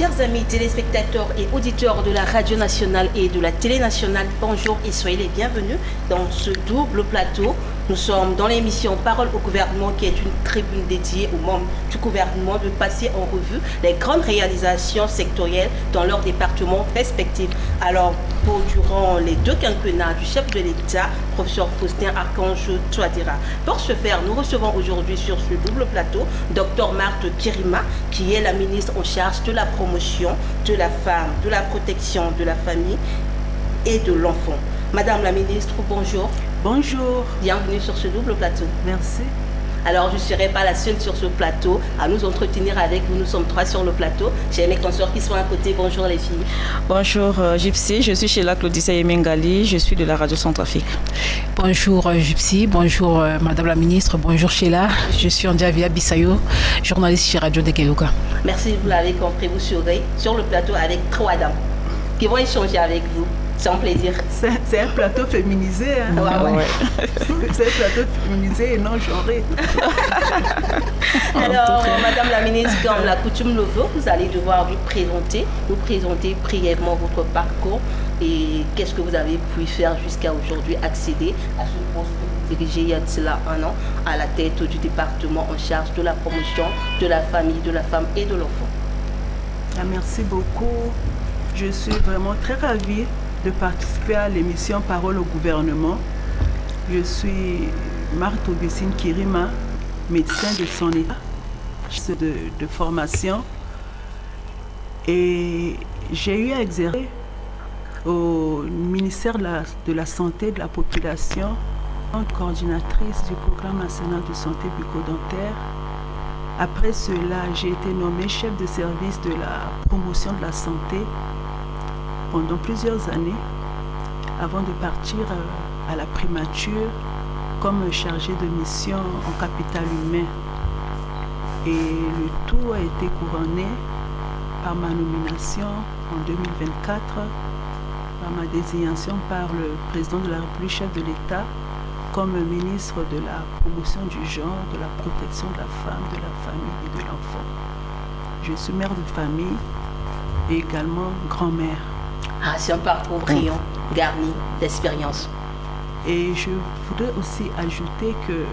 Chers amis téléspectateurs et auditeurs de la radio nationale et de la télé nationale, bonjour et soyez les bienvenus dans ce double plateau. Nous sommes dans l'émission Parole au gouvernement qui est une tribune dédiée aux membres du gouvernement de passer en revue les grandes réalisations sectorielles dans leurs départements respectifs. Alors, durant les 2 quinquennats du chef de l'État, professeur Faustin Archange Touadéra. Pour ce faire, nous recevons aujourd'hui sur ce double plateau Dr Marthe Kirima, qui est la ministre en charge de la promotion de la femme, de la protection de la famille et de l'enfant. Madame la ministre, bonjour. Bonjour. Bienvenue sur ce double plateau. Merci. Alors, je ne serai pas la seule sur ce plateau à nous entretenir avec vous. Nous sommes 3 sur le plateau. J'ai mes consorts qui sont à côté. Bonjour les filles. Bonjour Gypsy, je suis Sheila Claudissa Yemengali, je suis de la radio Centrafrique. Bonjour Gypsy, bonjour Madame la ministre, bonjour Sheila. Je suis Andiavia Bissayo, journaliste chez Radio de Keluka. Merci, vous l'avez compris, vous serez sur le plateau avec 3 dames qui vont échanger avec vous. C'est un plaisir. C'est un plateau féminisé. Hein? Ouais. C'est un plateau féminisé et non genré. Alors, Madame la ministre, comme la coutume le veut, vous allez devoir vous présenter brièvement votre parcours et qu'est-ce que vous avez pu faire jusqu'à aujourd'hui, accéder à ce poste que vous dirigez il y a de cela 1 an à la tête du département en charge de la promotion de la famille, de la femme et de l'enfant. Merci beaucoup. Je suis vraiment très ravie de participer à l'émission Parole au gouvernement. Je suis Marthe Augustine Kirima, médecin de son état de formation, et j'ai eu à exercer au ministère de la Santé et de la Population, coordinatrice du programme national de santé bucco-dentaire. Après cela, j'ai été nommée chef de service de la promotion de la santé pendant plusieurs années, avant de partir à la primature comme chargée de mission en capital humain. Et le tout a été couronné par ma nomination en 2024, par ma désignation par le président de la République, chef de l'État, comme ministre de la promotion du genre, de la protection de la femme, de la famille et de l'enfant. Je suis mère de famille et également grand-mère. Ah, c'est un parcours brillant, garni d'expérience. Et je voudrais aussi ajouter que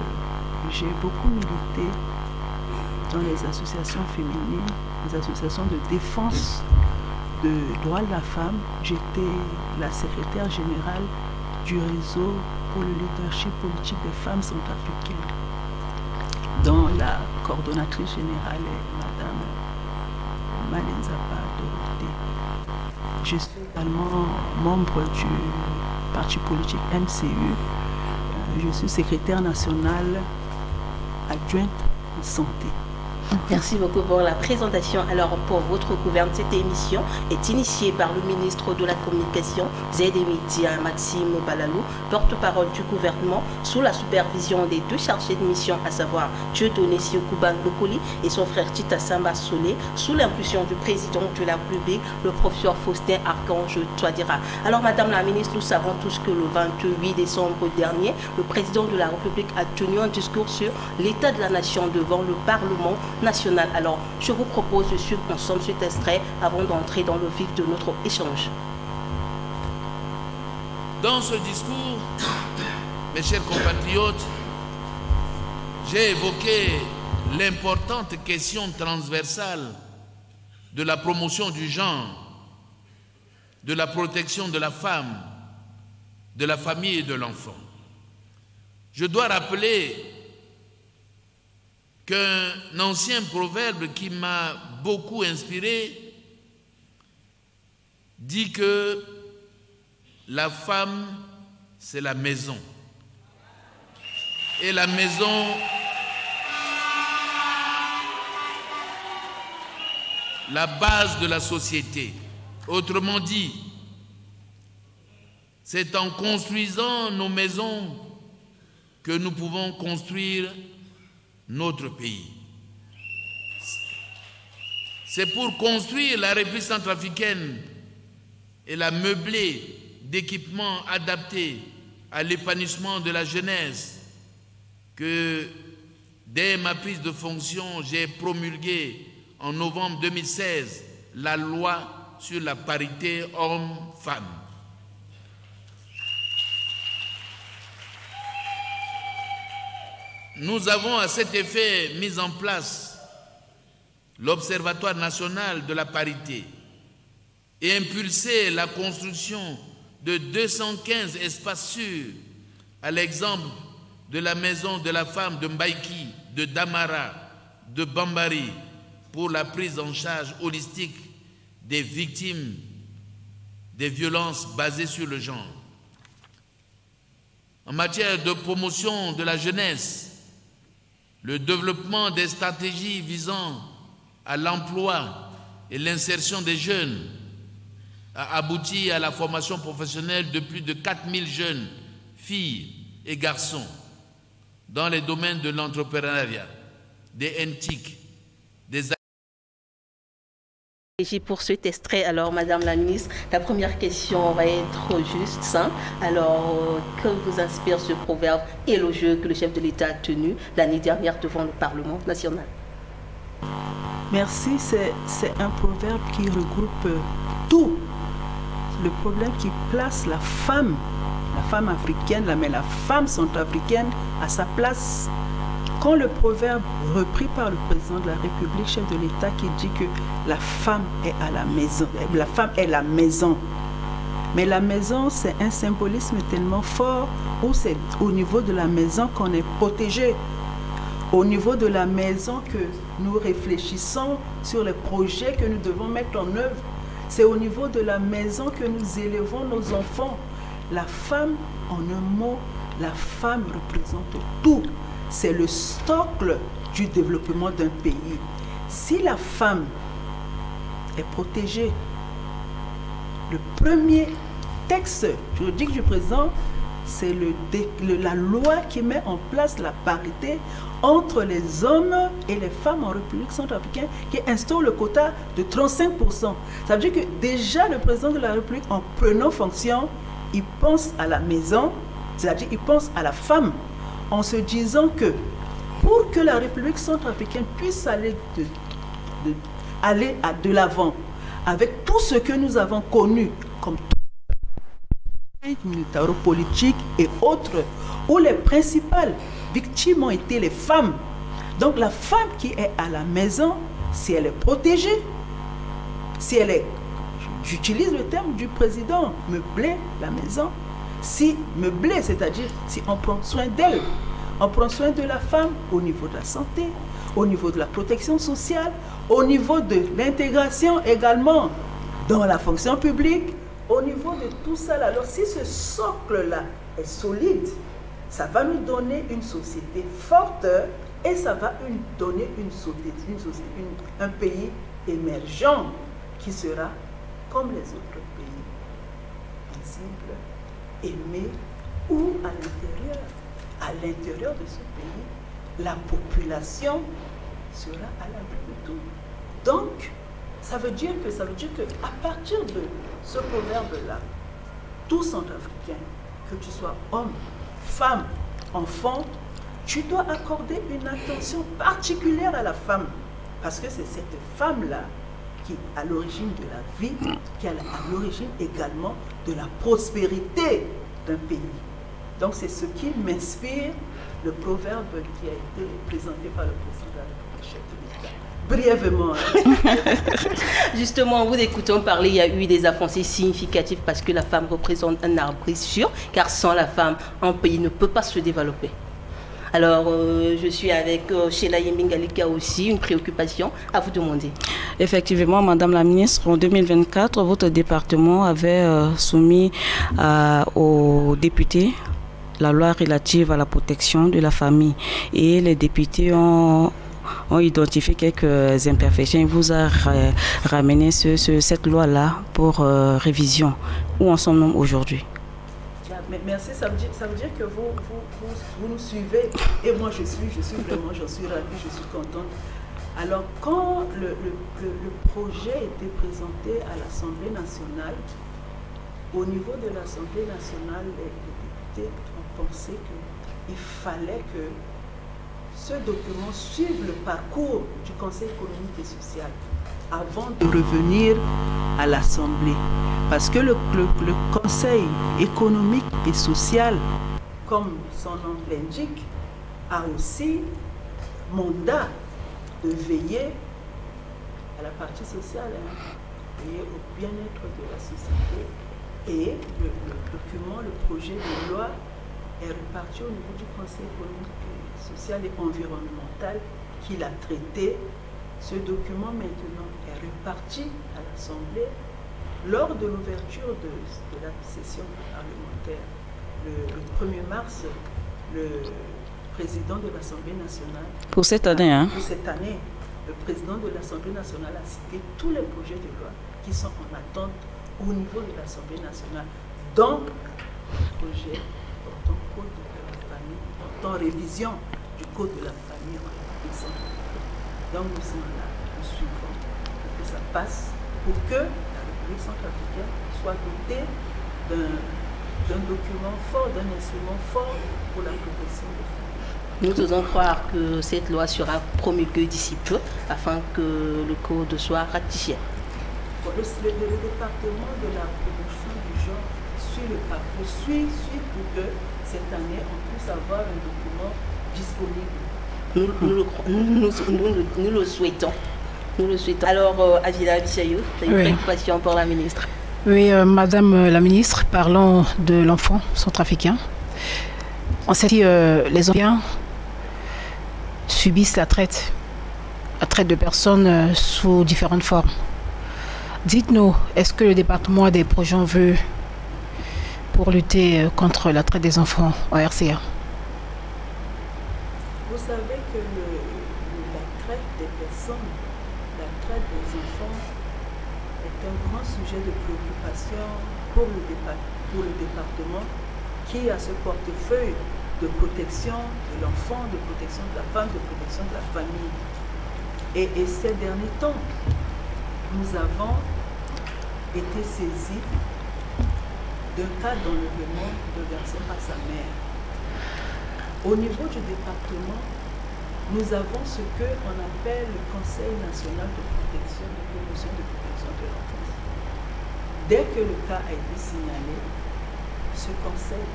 j'ai beaucoup milité dans les associations féminines, les associations de défense des droits de la femme. J'étais la secrétaire générale du réseau pour le leadership politique des femmes centrafricaines, dont la coordonnatrice générale est Madame Malenzapa Dorothée. Je suis également membre du parti politique MCU. Je suis secrétaire nationale adjointe en santé. Merci beaucoup pour la présentation. Alors, pour votre gouverne, cette émission est initiée par le ministre de la Communication, Z et Médias, Maxime Balalou, porte-parole du gouvernement, sous la supervision des 2 chargés de mission, à savoir Dieudonné Siokouban Lokoli et son frère Tita Samba Solé, sous l'impulsion du président de la République, le professeur Faustin Archange Touadéra. Alors, Madame la ministre, nous savons tous que le 28 décembre dernier, le président de la République a tenu un discours sur l'état de la nation devant le Parlement national. Alors, je vous propose de suivre ensemble cet extrait avant d'entrer dans le vif de notre échange. Dans ce discours, mes chers compatriotes, j'ai évoqué l'importante question transversale de la promotion du genre, de la protection de la femme, de la famille et de l'enfant. Je dois rappeler qu'un ancien proverbe qui m'a beaucoup inspiré dit que la femme, c'est la maison. Et la maison, la base de la société. Autrement dit, c'est en construisant nos maisons que nous pouvons construire notre pays. C'est pour construire la République centrafricaine et la meubler d'équipements adaptés à l'épanouissement de la jeunesse que, dès ma prise de fonction, j'ai promulgué en novembre 2016 la loi sur la parité homme-femme. Nous avons à cet effet mis en place l'Observatoire national de la parité et impulsé la construction de 215 espaces sûrs, à l'exemple de la maison de la femme de Mbaïki, de Damara, de Bambari, pour la prise en charge holistique des victimes des violences basées sur le genre. En matière de promotion de la jeunesse, le développement des stratégies visant à l'emploi et l'insertion des jeunes a abouti à la formation professionnelle de plus de 4000 jeunes filles et garçons dans les domaines de l'entrepreneuriat, des NTIC, des... Et pour cet extrait, alors Madame la Ministre, la première question va être juste simple. Alors, que vous inspire ce proverbe élogieux que le chef de l'État a tenu l'année dernière devant le Parlement national? Merci, c'est un proverbe qui regroupe tout. Le problème qui place la femme africaine, mais la femme centrafricaine à sa place. Quand le proverbe repris par le président de la République, chef de l'État, qui dit que la femme est à la maison, la femme est la maison. Mais la maison, c'est un symbolisme tellement fort où c'est au niveau de la maison qu'on est protégé. Au niveau de la maison que nous réfléchissons sur les projets que nous devons mettre en œuvre. C'est au niveau de la maison que nous élevons nos enfants. La femme, en un mot, la femme représente tout. C'est le socle du développement d'un pays. Si la femme est protégée, le premier texte juridique du président, c'est la loi qui met en place la parité entre les hommes et les femmes en République centrafricaine, qui instaure le quota de 35%. Ça veut dire que déjà le président de la République, en prenant fonction, il pense à la maison, c'est-à-dire il pense à la femme, en se disant que pour que la République centrafricaine puisse aller de l'avant avec tout ce que nous avons connu comme militaro-politique et autres, où les principales victimes ont été les femmes. Donc la femme qui est à la maison, si elle est protégée, si elle est, j'utilise le terme du président, meubler la maison, si meubler, c'est-à-dire si on prend soin d'elle, on prend soin de la femme au niveau de la santé, au niveau de la protection sociale, au niveau de l'intégration également dans la fonction publique, au niveau de tout ça. Alors si ce socle-là est solide, ça va nous donner une société forte et ça va nous donner un pays émergent qui sera comme les autres pays, visible, aimé, où à l'intérieur de ce pays, la population sera à l'abri de tout. Donc, ça veut dire que à partir de ce proverbe-là, tout Centrafricain, que tu sois homme, femme, enfant, tu dois accorder une attention particulière à la femme. Parce que c'est cette femme-là qui est à l'origine de la vie, qui est à l'origine également de la prospérité d'un pays. Donc c'est ce qui m'inspire le proverbe qui a été présenté par le président de la République, chef de l'État. Brièvement. Justement, en vous écoutant parler, il y a eu des avancées significatives parce que la femme représente un arbre sûr, car sans la femme, un pays ne peut pas se développer. Alors, je suis avec Sheila Yemingali qui a aussi une préoccupation à vous demander. Effectivement, Madame la Ministre, en 2024, votre département avait soumis aux députés la loi relative à la protection de la famille. Et les députés ont identifié quelques imperfections. Il vous a ramené cette loi-là pour révision. Où en sommes-nous aujourd'hui? Merci, ça veut dire que vous nous suivez et moi j'en suis ravie, je suis contente. Alors quand le projet était présenté à l'Assemblée nationale, au niveau de l'Assemblée nationale, les députés ont pensé qu'il fallait que ce document suive le parcours du Conseil économique et social. avant de revenir à l'Assemblée. Parce que le Conseil économique et social, comme son nom l'indique, a aussi mandat de veiller à la partie sociale, veiller au bien-être de la société. Et le document, le projet de loi est reparti au niveau du Conseil économique, social et environnemental qu'il a traité. Ce document maintenant est reparti à l'Assemblée lors de l'ouverture de la session parlementaire. Le 1er mars, le président de l'Assemblée nationale... Pour cette année, hein? Pour cette année, le président de l'Assemblée nationale a cité tous les projets de loi qui sont en attente au niveau de l'Assemblée nationale, dont le projet portant code de la famille, portant révision du code de la famille en République centrafricaine. Donc nous sommes là, nous suivons pour que ça passe, pour que la République centrafricaine soit dotée d'un document fort, d'un instrument fort pour la protection des femmes. Nous devons croire que cette loi sera promulguée d'ici peu afin que le code soit ratifié. Le département de la promotion du genre suit le parcours, suit pour que cette année on puisse avoir un document disponible. Nous le souhaitons. Nous le souhaitons. Alors, Adjila Abissayo, tu as une préoccupation pour la ministre? Oui, Madame la ministre, parlons de l'enfant centrafricain. On sait que les enfants subissent la traite de personnes sous différentes formes. Dites-nous, est-ce que le département a des projets en vue pour lutter contre la traite des enfants en RCA? Vous savez que la traite des personnes, la traite des enfants est un grand sujet de préoccupation pour le département qui a ce portefeuille de protection de l'enfant, de protection de la femme, de protection de la famille. Et ces derniers temps, nous avons été saisis d'un cas d'enlèvement de garçon par sa mère. Au niveau du département, nous avons ce qu'on appelle le Conseil national de protection, de promotion de protection de l'enfance. Dès que le cas a été signalé, ce conseil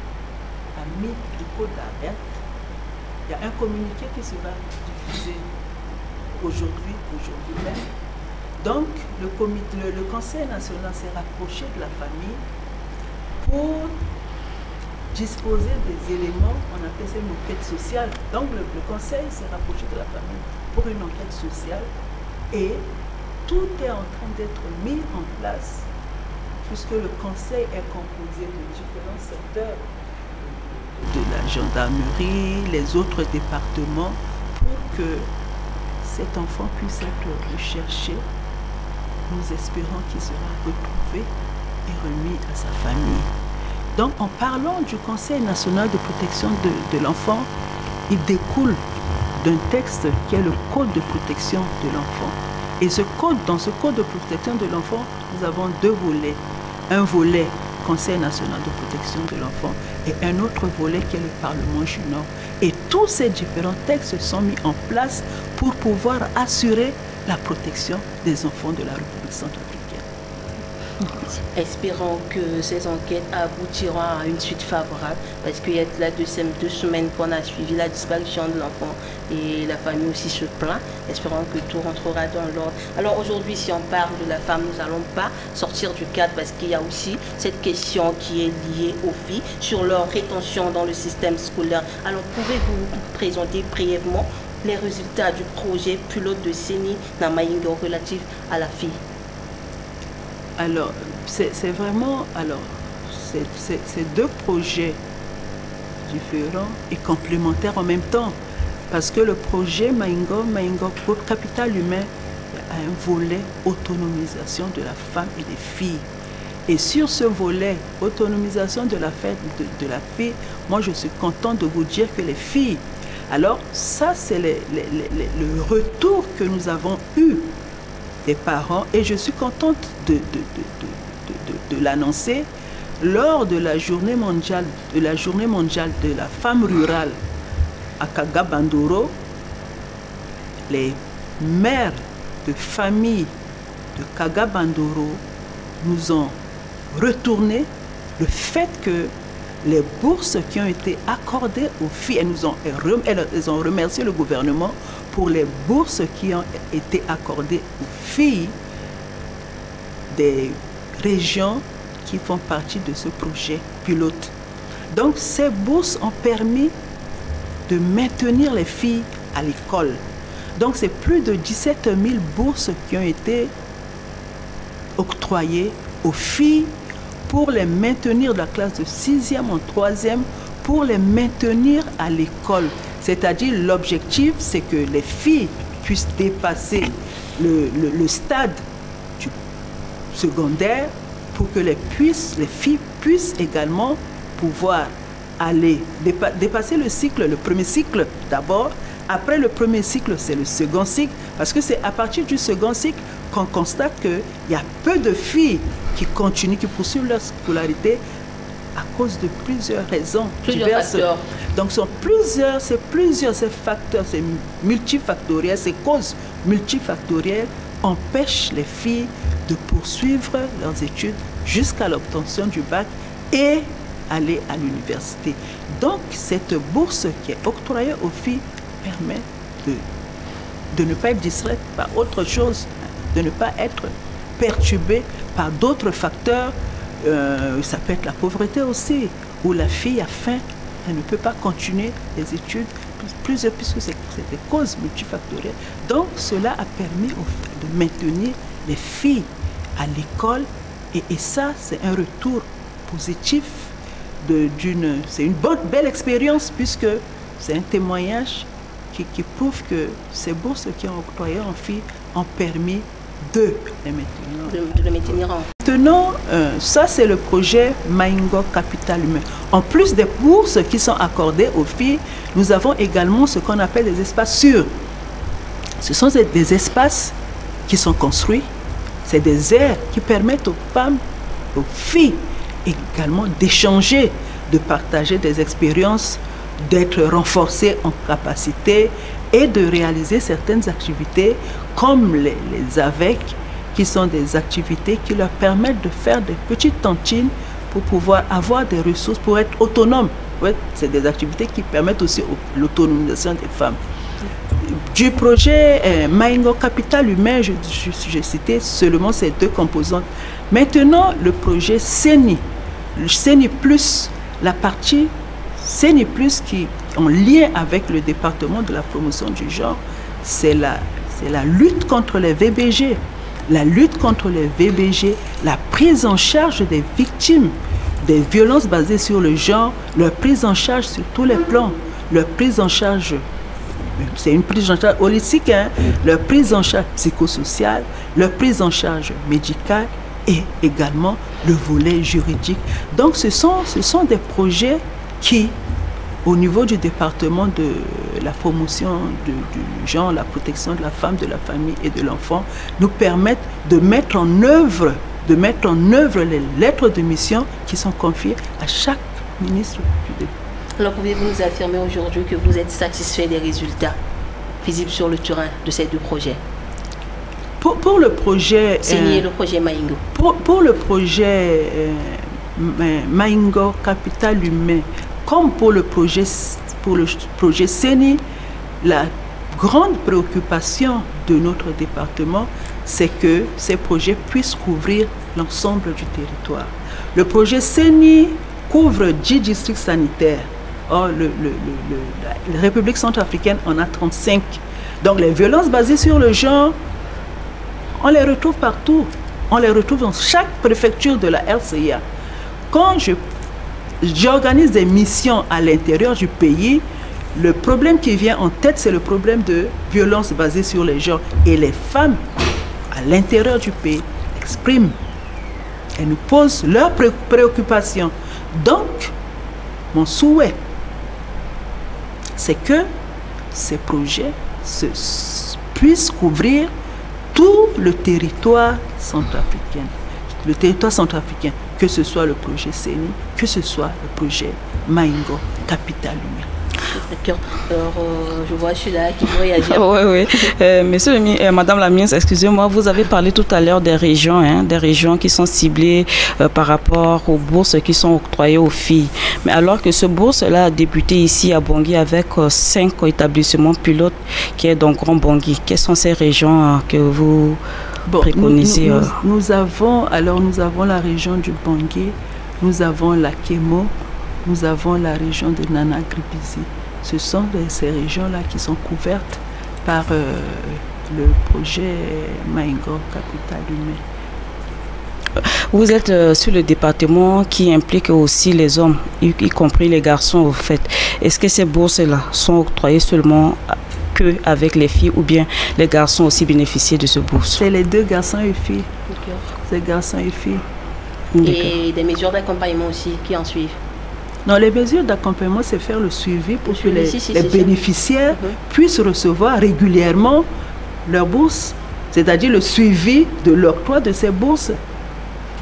a mis du code d'alerte. Il y a un communiqué qui sera diffusé aujourd'hui même. Donc, le Conseil national s'est rapproché de la famille pour disposer des éléments, on appelle ça une enquête sociale. Donc, le Conseil s'est rapproché de la famille pour une enquête sociale et tout est en train d'être mis en place puisque le Conseil est composé de différents secteurs, de la gendarmerie, les autres départements, pour que cet enfant puisse être recherché. Nous espérons qu'il sera retrouvé et remis à sa famille. Donc, en parlant du Conseil national de protection de l'enfant, il découle d'un texte qui est le Code de protection de l'enfant. Et dans ce Code de protection de l'enfant, nous avons deux volets. Un volet Conseil national de protection de l'enfant et un autre volet qui est le Parlement junior. Et tous ces différents textes sont mis en place pour pouvoir assurer la protection des enfants de la République centrafricaine. Espérons que ces enquêtes aboutiront à une suite favorable parce qu'il y a là 2 semaines qu'on a suivi la disparition de l'enfant et la famille aussi se plaint. Espérons que tout rentrera dans l'ordre. Alors aujourd'hui, si on parle de la femme, nous n'allons pas sortir du cadre parce qu'il y a aussi cette question qui est liée aux filles sur leur rétention dans le système scolaire. Alors pouvez-vous présenter brièvement les résultats du projet pilote de Séni Namaingo relatif à la fille? Alors, c'est vraiment, c'est deux projets différents et complémentaires en même temps. Parce que le projet Maingo pour capital humain a un volet autonomisation de la femme et des filles. Et sur ce volet autonomisation de la fille, moi je suis contente de vous dire que les filles, alors ça c'est le retour que nous avons eu des parents et je suis contente de l'annoncer lors de la journée mondiale de la femme rurale à Kagabandoro. Les mères de familles de Kaga-Bandoro nous ont retourné le fait que les bourses qui ont été accordées aux filles, elles ont remercié le gouvernement pour les bourses qui ont été accordées aux filles des régions qui font partie de ce projet pilote. Donc ces bourses ont permis de maintenir les filles à l'école. Donc c'est plus de 17 000 bourses qui ont été octroyées aux filles pour les maintenir de la classe de 6e en 3e, pour les maintenir à l'école. C'est-à-dire l'objectif, c'est que les filles puissent dépasser le stade du secondaire pour que les filles puissent également pouvoir aller dépasser le premier cycle d'abord. Après le premier cycle, c'est le second cycle, parce que c'est à partir du second cycle qu'on constate qu'il y a peu de filles qui continuent, qui poursuivent leur scolarité à cause de plusieurs raisons diverses. Facteurs. Donc ces facteurs, c'est multifactoriel, ces causes multifactorielles empêchent les filles de poursuivre leurs études jusqu'à l'obtention du bac et aller à l'université. Donc cette bourse qui est octroyée aux filles permet de ne pas être distraite par autre chose, de ne pas être perturbée par d'autres facteurs. Ça peut être la pauvreté aussi, où la fille a faim, elle ne peut pas continuer les études, puisque c'est des causes multifactorielles. Donc cela a permis de maintenir les filles à l'école, et ça c'est un retour positif, c'est une belle expérience, puisque c'est un témoignage qui prouve que ces bourses qui ont octroyé en filles ont permis de les maintenir. Maintenant, ça c'est le projet Maingo Capital Humain. En plus des bourses qui sont accordées aux filles, nous avons également ce qu'on appelle des espaces sûrs. Ce sont des espaces qui sont construits, c'est des aires qui permettent aux femmes, aux filles également d'échanger, de partager des expériences, d'être renforcées en capacité et de réaliser certaines activités comme les AVEC, qui sont des activités qui leur permettent de faire des petites tantines pour pouvoir avoir des ressources, pour être autonomes. Ouais, c'est des activités qui permettent aussi l'autonomisation des femmes. Du projet Maingo Capital Humain, j'ai cité seulement ces deux composantes. Maintenant, le projet CENI, le CENI Plus, la partie CENI Plus qui est en lien avec le département de la promotion du genre, c'est la lutte contre les VBG. La lutte contre les VBG, la prise en charge des victimes des violences basées sur le genre, leur prise en charge sur tous les plans, leur prise en charge, c'est une prise en charge holistique, hein, leur prise en charge psychosociale, leur prise en charge médicale et également le volet juridique. Donc ce sont des projets qui, au niveau du département de la promotion du genre, la protection de la femme, de la famille et de l'enfant, nous permettent de mettre en œuvre les lettres de mission qui sont confiées à chaque ministre du département. Alors pouvez-vous nous affirmer aujourd'hui que vous êtes satisfait des résultats visibles sur le terrain de ces deux projets? Pour le projet... CENI et le projet Maingo. Pour le projet Maingo Capital Humain, comme pour le projet CENI, la grande préoccupation de notre département, c'est que ces projets puissent couvrir l'ensemble du territoire. Le projet CENI couvre 10 districts sanitaires. Or, la République centrafricaine en a 35. Donc les violences basées sur le genre, on les retrouve partout. On les retrouve dans chaque préfecture de la RCA. Quand j'organise des missions à l'intérieur du pays, le problème qui vient en tête, c'est le problème de violence basée sur les genres. Et les femmes, à l'intérieur du pays, expriment. Elles nous posent leurs préoccupations. Donc, mon souhait, c'est que ces projets puissent couvrir tout le territoire centrafricain. Le territoire centrafricain, que ce soit le projet CENI, que ce soit le projet Maingo Capital Humain. D'accord. Alors, je vois Chula qui veut réagir. Oui. Madame la ministre, excusez-moi, vous avez parlé tout à l'heure des régions qui sont ciblées par rapport aux bourses qui sont octroyées aux filles. Mais alors que ce bourse-là a débuté ici à Bangui avec 5 établissements pilotes qui est donc Grand Bangui. Quelles sont ces régions que vous préconisez? Nous avons la région du Bangui, nous avons la Kémo, nous avons la région de Nana Gribizi. Ce sont ces régions-là qui sont couvertes par le projet Maïngo Capital Humain. Vous êtes sur le département qui implique aussi les hommes, y compris les garçons au fait. Est-ce que ces bourses-là sont octroyées seulement avec les filles ou bien les garçons aussi bénéficient de ce bourse? C'est les deux, garçons et filles. C'est garçons et filles. Et des mesures d'accompagnement aussi qui en suivent? Non, les mesures d'accompagnement, c'est faire le suivi pour que les bénéficiaires puissent recevoir régulièrement leurs bourses, c'est-à-dire le suivi de l'octroi de ces bourses.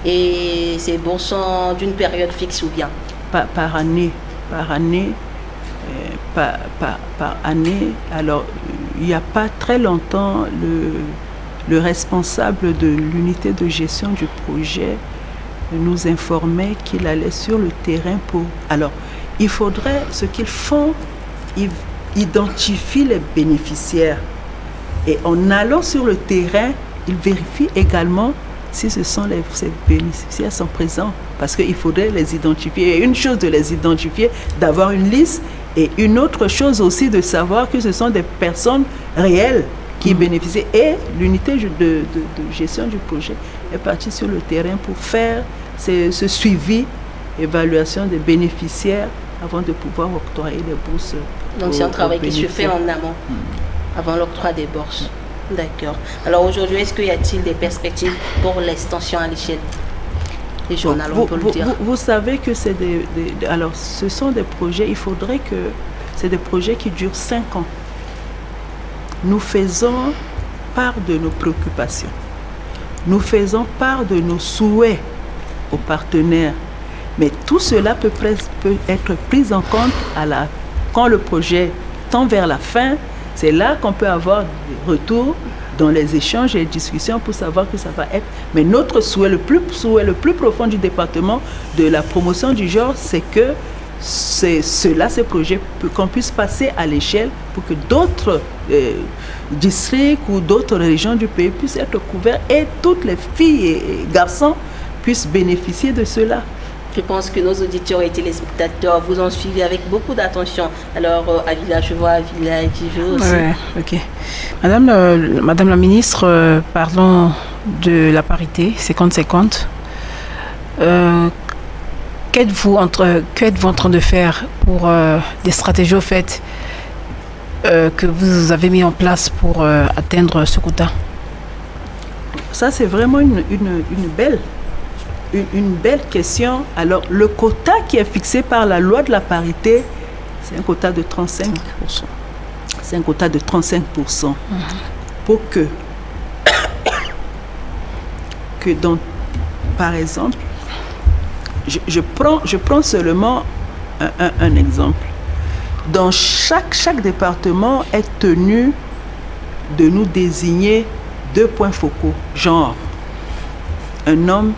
Et ces bourses sont d'une période fixe ou bien? Par année. Alors, il n'y a pas très longtemps, le responsable de l'unité de gestion du projet nous informait qu'il allait sur le terrain pour... Alors, il faudrait, ce qu'ils font, ils identifient les bénéficiaires. Et en allant sur le terrain, ils vérifient également si ces bénéficiaires sont présents. Parce qu'il faudrait les identifier. Et une chose de les identifier, d'avoir une liste, et une autre chose aussi de savoir que ce sont des personnes réelles qui bénéficient. Et l'unité de gestion du projet est partie sur le terrain pour faire ce suivi, évaluation des bénéficiaires avant de pouvoir octroyer les bourses. Donc c'est un travail qui se fait en amont, avant l'octroi des bourses. D'accord. Alors aujourd'hui, est-ce qu'il y a-t-il des perspectives pour l'extension à l'échelle régionale, on peut le dire? Vous savez que c'est alors ce sont des projets, il faudrait que c'est des projets qui durent 5 ans. Nous faisons part de nos préoccupations. Nous faisons part de nos souhaits aux partenaires. Mais tout cela peut être pris en compte quand le projet tend vers la fin. C'est là qu'on peut avoir des retours dans les échanges et les discussions pour savoir que ça va être. Mais notre souhait le plus profond du département de la promotion du genre, c'est que ces projets, qu'on puisse passer à l'échelle pour que d'autres districts ou d'autres régions du pays puissent être couverts et toutes les filles et garçons puissent bénéficier de cela. Je pense que nos auditeurs et téléspectateurs vous ont suivi avec beaucoup d'attention. Alors, Avila, je vois Avila qui veut aussi. Ouais, ok. Madame la ministre, parlons de la parité 50-50. Qu'êtes-vous en train de faire pour des stratégies au fait que vous avez mis en place pour atteindre ce quota? Ça, c'est vraiment une belle question. Alors, le quota qui est fixé par la loi de la parité, c'est un quota de 35%. C'est un quota de 35%. Pour que par exemple, je prends seulement un exemple. Dans chaque département est tenu de nous désigner 2 points focaux, genre un homme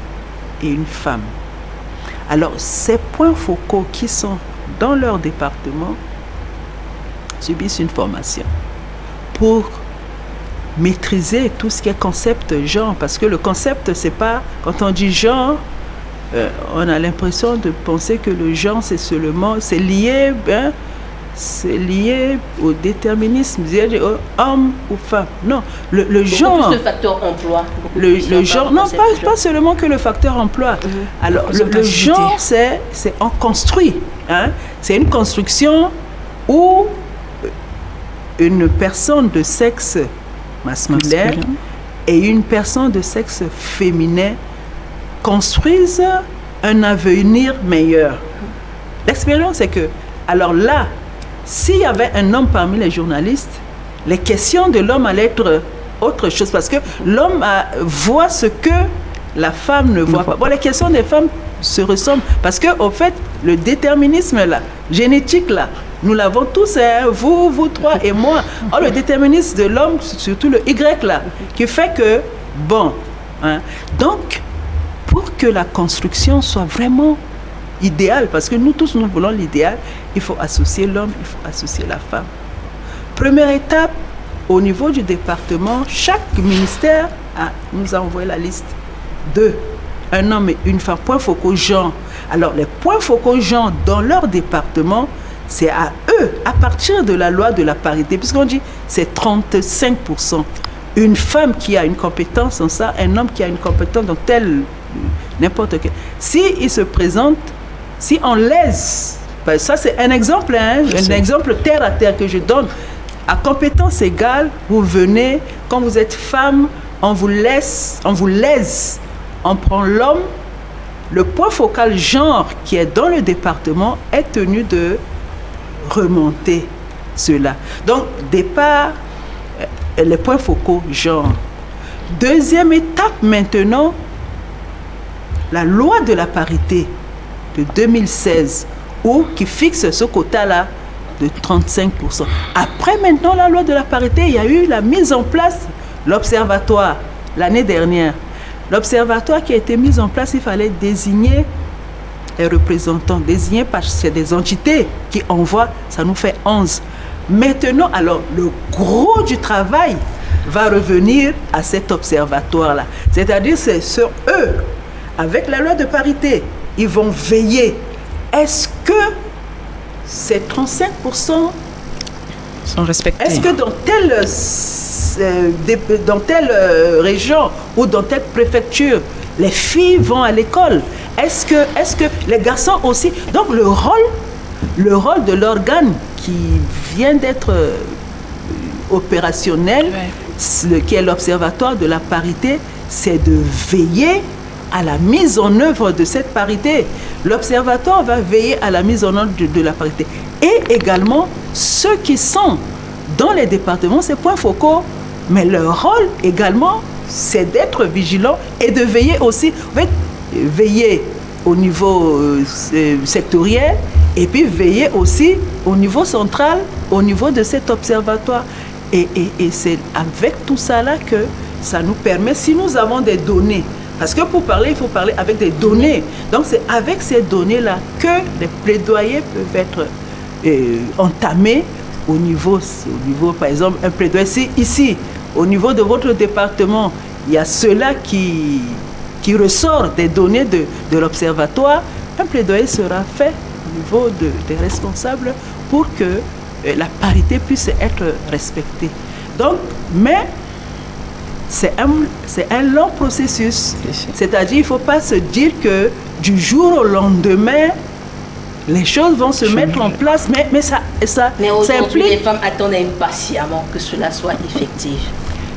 et une femme. Alors, ces points focaux qui sont dans leur département subissent une formation pour maîtriser tout ce qui est concept genre, parce que le concept, c'est pas, quand on dit genre, on a l'impression de penser que le genre, c'est lié au déterminisme, c'est-à-dire homme ou femme. Non, le genre... Plus le facteur emploi. Le genre, non, pas seulement que le facteur emploi. Alors, le genre, c'est on construit. Hein? C'est une construction où une personne de sexe masculin et une personne de sexe féminin construisent un avenir meilleur. L'expérience, c'est que, alors là, s'il y avait un homme parmi les journalistes, les questions de l'homme allaient être autre chose, parce que l'homme voit ce que la femme ne voit pas. Bon, les questions des femmes se ressemblent, parce que au fait, le déterminisme là, génétique là, Nous l'avons tous, hein, vous trois et moi. Oh, le déterminisme de l'homme, surtout le Y là, qui fait que, bon, hein, donc, pour que la construction soit vraiment idéale, parce que nous tous, nous voulons l'idéal, il faut associer l'homme, il faut associer la femme. Première étape, au niveau du département, chaque ministère nous a envoyé la liste de un homme et une femme, point focaux genre. Alors, les points focaux genre dans leur département, c'est à eux, à partir de la loi de la parité, puisqu'on dit c'est 35%. Une femme qui a une compétence en ça, un homme qui a une compétence dans tel, n'importe quel. Si il se présente, si on lèse, ben ça c'est un exemple, hein, un exemple terre à terre que je donne. À compétence égale, vous venez, quand vous êtes femme, on vous lèse, on prend l'homme, le point focal genre qui est dans le département est tenu de remonter cela. Donc, départ, les points focaux genre. Deuxième étape maintenant, la loi de la parité de 2016, qui fixe ce quota-là de 35%. Après maintenant la loi de la parité, il y a eu la mise en place, l'observatoire, l'année dernière. L'observatoire qui a été mis en place, il fallait désigner les représentants, désignés par des entités qui envoient, ça nous fait 11. Maintenant, alors, le gros du travail va revenir à cet observatoire-là. C'est-à-dire, c'est sur eux, avec la loi de parité, ils vont veiller. Est-ce que ces 35% sont respectés? Est-ce que dans telle région ou dans telle préfecture, les filles vont à l'école? Est-ce que les garçons aussi? Donc le rôle de l'organe qui vient d'être opérationnel, qui est l'observatoire de la parité, c'est de veiller à la mise en œuvre de cette parité. L'observatoire va veiller à la mise en œuvre de la parité. Et également, ceux qui sont dans les départements, c'est points focaux, mais leur rôle également, c'est d'être vigilant et de veiller aussi, en fait, veiller au niveau sectoriel et puis veiller aussi au niveau central, au niveau de cet observatoire. Et c'est avec tout ça là que ça nous permet, si nous avons des données, parce que pour parler, il faut parler avec des données. Donc c'est avec ces données-là que les plaidoyers peuvent être entamés au niveau, par exemple, un plaidoyer ici, au niveau de votre département, il y a cela qui ressort des données de l'observatoire. Un plaidoyer sera fait au niveau des responsables pour que la parité puisse être respectée. Donc, mais c'est un long processus. C'est-à-dire qu'il ne faut pas se dire que du jour au lendemain, les choses vont se mettre en place. Mais ça aujourd'hui, les femmes attendent impatiemment que cela soit effectif.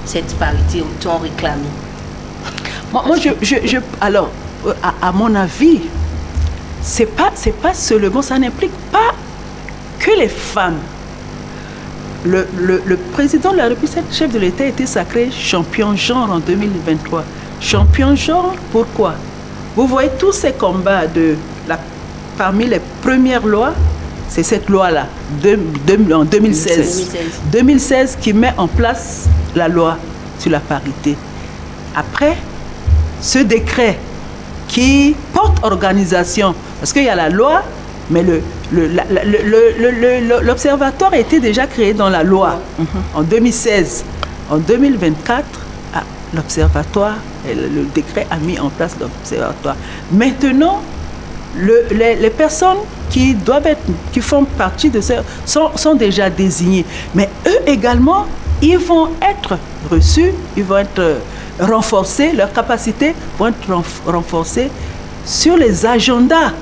Cette parité autant réclamée. Alors, à mon avis, c'est pas seulement, ça n'implique pas que les femmes. Le président de la République, chef de l'État, a été sacré champion genre en 2023. Champion genre, pourquoi? Vous voyez tous ces combats parmi les premières lois, c'est cette loi-là, en 2016. 2016 qui met en place la loi sur la parité. Après, ce décret qui porte organisation, parce qu'il y a la loi, mais l'observatoire a été déjà créé dans la loi en 2016. En 2024, l'observatoire, le décret a mis en place l'observatoire. Maintenant, les personnes qui font partie de ça sont déjà désignées. Mais eux également, ils vont être reçus, ils vont être renforcés, leurs capacités vont être renforcées sur les agendas.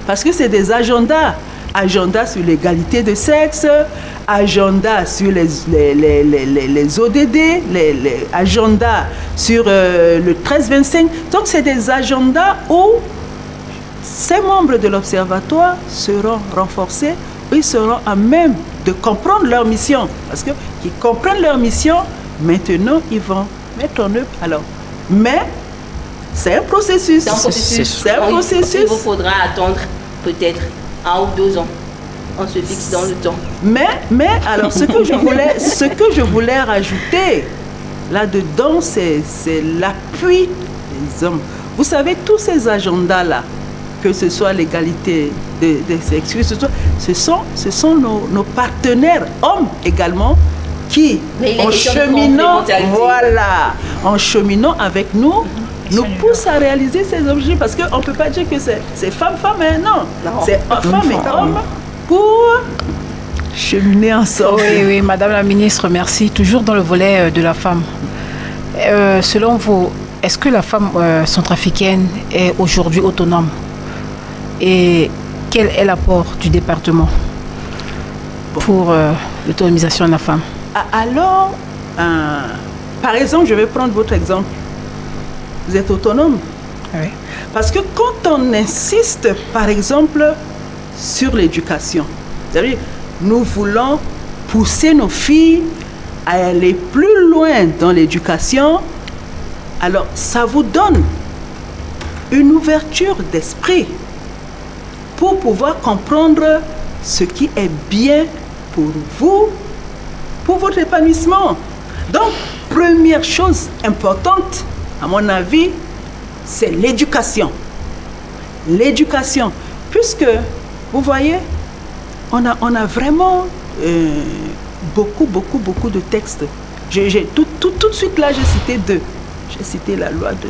Parce que c'est des agendas. Agenda sur l'égalité de sexe, agenda sur les ODD, les agendas sur le 13-25. Donc c'est des agendas où ces membres de l'observatoire seront renforcés, ils seront à même de comprendre leur mission. Parce qu'ils comprennent leur mission, maintenant ils vont mettre en œuvre. Alors, mais c'est un processus. C'est un processus. Il vous faudra attendre peut-être 1 ou 2 ans. On se fixe dans le temps. Mais alors, ce que je voulais rajouter là-dedans, c'est l'appui des hommes. Vous savez, tous ces agendas-là, que ce soit l'égalité des sexes, ce sont nos partenaires hommes également qui, en cheminant avec nous, nous poussent à réaliser ces objectifs. Parce qu'on ne peut pas dire que c'est femme-femme, hein, non. C'est femme et homme pour cheminer ensemble. Oui, Madame la Ministre, merci. Toujours dans le volet de la femme. Selon vous, est-ce que la femme centrafricaine est aujourd'hui autonome? Et quel est l'apport du département pour l'autonomisation de la femme? Alors, par exemple, je vais prendre votre exemple. Vous êtes autonome? Oui. Parce que quand on insiste, par exemple, sur l'éducation, c'est-à-dire, nous voulons pousser nos filles à aller plus loin dans l'éducation, alors ça vous donne une ouverture d'esprit pour pouvoir comprendre ce qui est bien pour vous, pour votre épanouissement. Donc, première chose importante, à mon avis, c'est l'éducation. L'éducation. Puisque, vous voyez, on a vraiment beaucoup de textes. Tout de suite là, j'ai cité deux. J'ai cité la loi de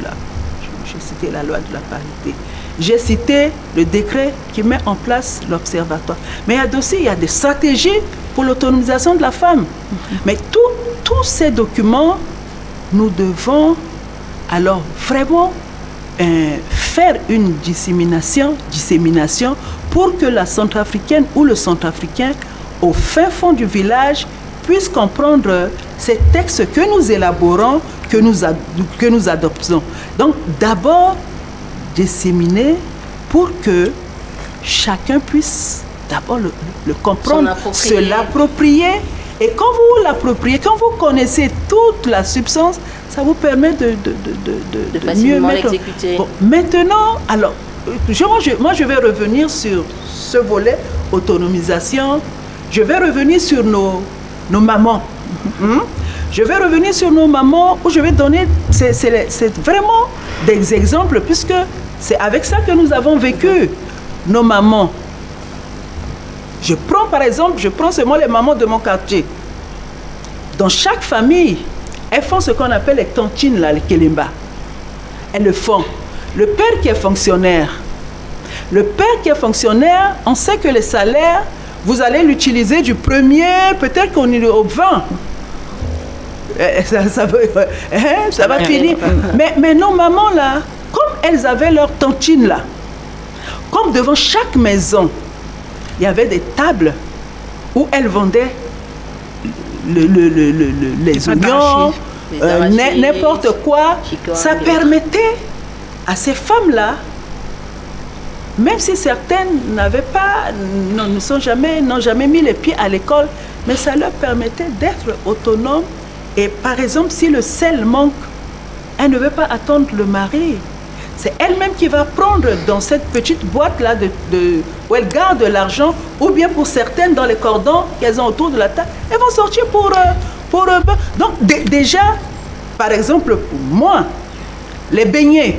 la parité. J'ai cité le décret qui met en place l'observatoire. Mais il y a des stratégies pour l'autonomisation de la femme. Mais tous ces documents, nous devons alors vraiment faire une dissémination pour que la Centrafricaine ou le Centrafricain au fin fond du village puisse comprendre ces textes que nous élaborons, que nous adoptons. Donc d'abord disséminer pour que chacun puisse d'abord le comprendre, se l'approprier. Et quand vous l'appropriez, quand vous connaissez toute la substance, ça vous permet de mieux l'exécuter. Bon, maintenant, alors, moi je vais revenir sur ce volet autonomisation. Je vais revenir sur nos mamans. Je vais revenir sur nos mamans où je vais donner, c'est vraiment des exemples puisque c'est avec ça que nous avons vécu nos mamans. Je prends par exemple, seulement les mamans de mon quartier. Dans chaque famille, elles font ce qu'on appelle les tontines, là, les kelimba. Elles le font. Le père qui est fonctionnaire, on sait que les salaires, vous allez l'utiliser du 1er, peut-être qu'on est au 20. Ça va finir. Mais nos mamans, là, comme elles avaient leur tontine, là, comme devant chaque maison, il y avait des tables où elles vendaient les oignons, n'importe quoi. Ça permettait à ces femmes-là, même si certaines n'ont jamais mis les pieds à l'école, mais ça leur permettait d'être autonomes. Et par exemple, si le sel manque, elle ne veut pas attendre le mari. C'est elle-même qui va prendre dans cette petite boîte-là où elle garde l'argent, ou bien pour certaines dans les cordons qu'elles ont autour de la table, elles vont sortir pour donc déjà, par exemple, pour moi, les beignets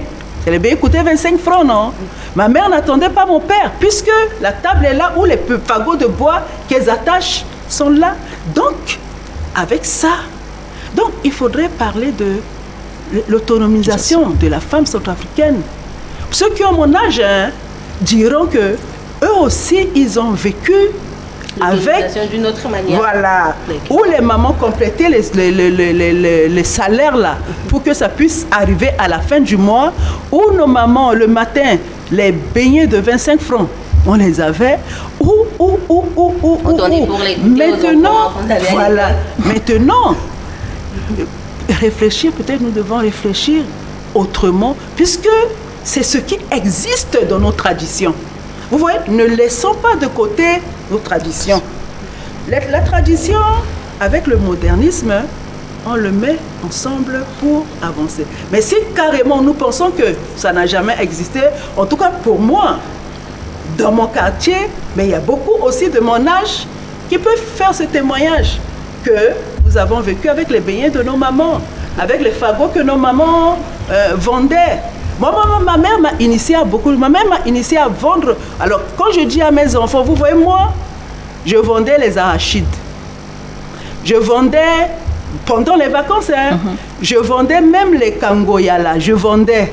coûtaient 25 francs, non? Ma mère n'attendait pas mon père, puisque la table est là où les fagots de bois qu'elles attachent sont là. Donc, avec ça, donc il faudrait parler de l'autonomisation de la femme centrafricaine. Ceux qui ont mon âge diront que eux aussi, ils ont vécu avec d'une autre manière. Voilà. Où les mamans complétaient les salaires là pour que ça puisse arriver à la fin du mois. Où nos mamans, le matin, les beignets de 25 francs, on les avait. Maintenant, voilà. Maintenant, réfléchir, peut-être nous devons réfléchir autrement, puisque c'est ce qui existe dans nos traditions. Vous voyez, ne laissons pas de côté nos traditions. La tradition, avec le modernisme, on le met ensemble pour avancer. Mais si carrément nous pensons que ça n'a jamais existé, en tout cas pour moi, dans mon quartier, mais il y a beaucoup aussi de mon âge qui peuvent faire ce témoignage que nous avons vécu avec les beignets de nos mamans, avec les fagots que nos mamans vendaient. Moi, ma mère m'a initié à beaucoup. Ma mère m'a initié à vendre. Alors, quand je dis à mes enfants, vous voyez, moi, je vendais les arachides. Je vendais, pendant les vacances, hein, je vendais même les kangoyala. Je vendais.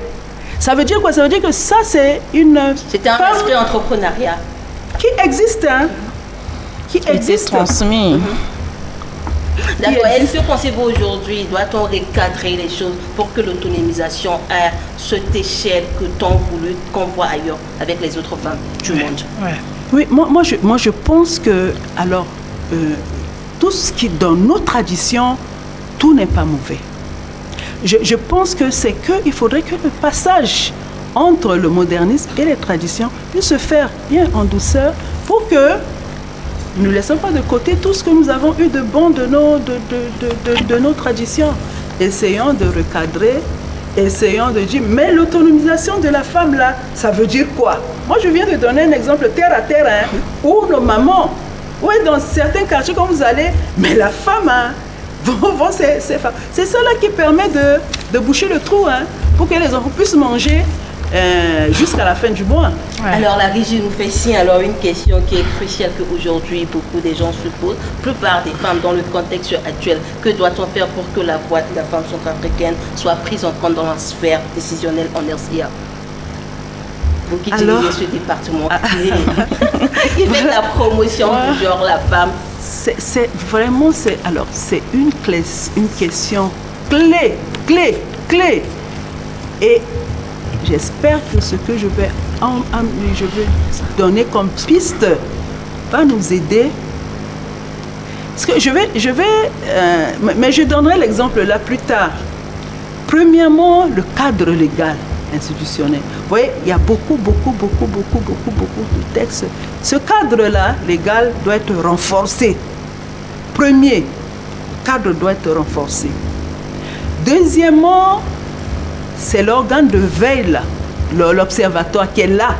Ça veut dire quoi? Ça veut dire que ça, c'est une... C'était un esprit entrepreneuriat. Qui existe, hein? Qui existe. Transmis. D'accord. Est-ce que pensez-vous aujourd'hui, doit-on recadrer les choses pour que l'autonomisation ait cette échelle que tant voulu, qu'on voit ailleurs avec les autres femmes du monde? Oui, moi je pense que, alors, tout ce qui, dans nos traditions, tout n'est pas mauvais. Je pense que c'est qu'il faudrait que le passage entre le modernisme et les traditions puisse se faire bien en douceur pour que nous ne laissons pas de côté tout ce que nous avons eu de bon de nos traditions. Essayons de recadrer, essayons de dire, mais l'autonomisation de la femme là, ça veut dire quoi? Moi je viens de donner un exemple terre à terre, hein, où nos mamans, oui, dans certains quartiers quand vous allez, mais la femme, hein, vont ces femmes. C'est ça là qui permet de boucher le trou, hein, pour que les enfants puissent manger jusqu'à la fin du mois. Ouais. Alors la régie nous fait signe, alors une question qui est cruciale qu'aujourd'hui beaucoup de gens se posent, la plupart des femmes dans le contexte actuel, que doit-on faire pour que la voix de la femme centrafricaine soit prise en compte dans la sphère décisionnelle en RCA? Vous qui dirigez ce département, qui fait la promotion du genre la femme. C'est vraiment, c'est une question clé. Et j'espère que ce que je vais donner comme piste va nous aider. Parce que mais je donnerai l'exemple là plus tard. Premièrement, le cadre légal institutionnel. Vous voyez, il y a beaucoup de textes. Ce cadre-là, légal, doit être renforcé. Premier, le cadre doit être renforcé. Deuxièmement, c'est l'organe de veille, là, l'observatoire qui est là.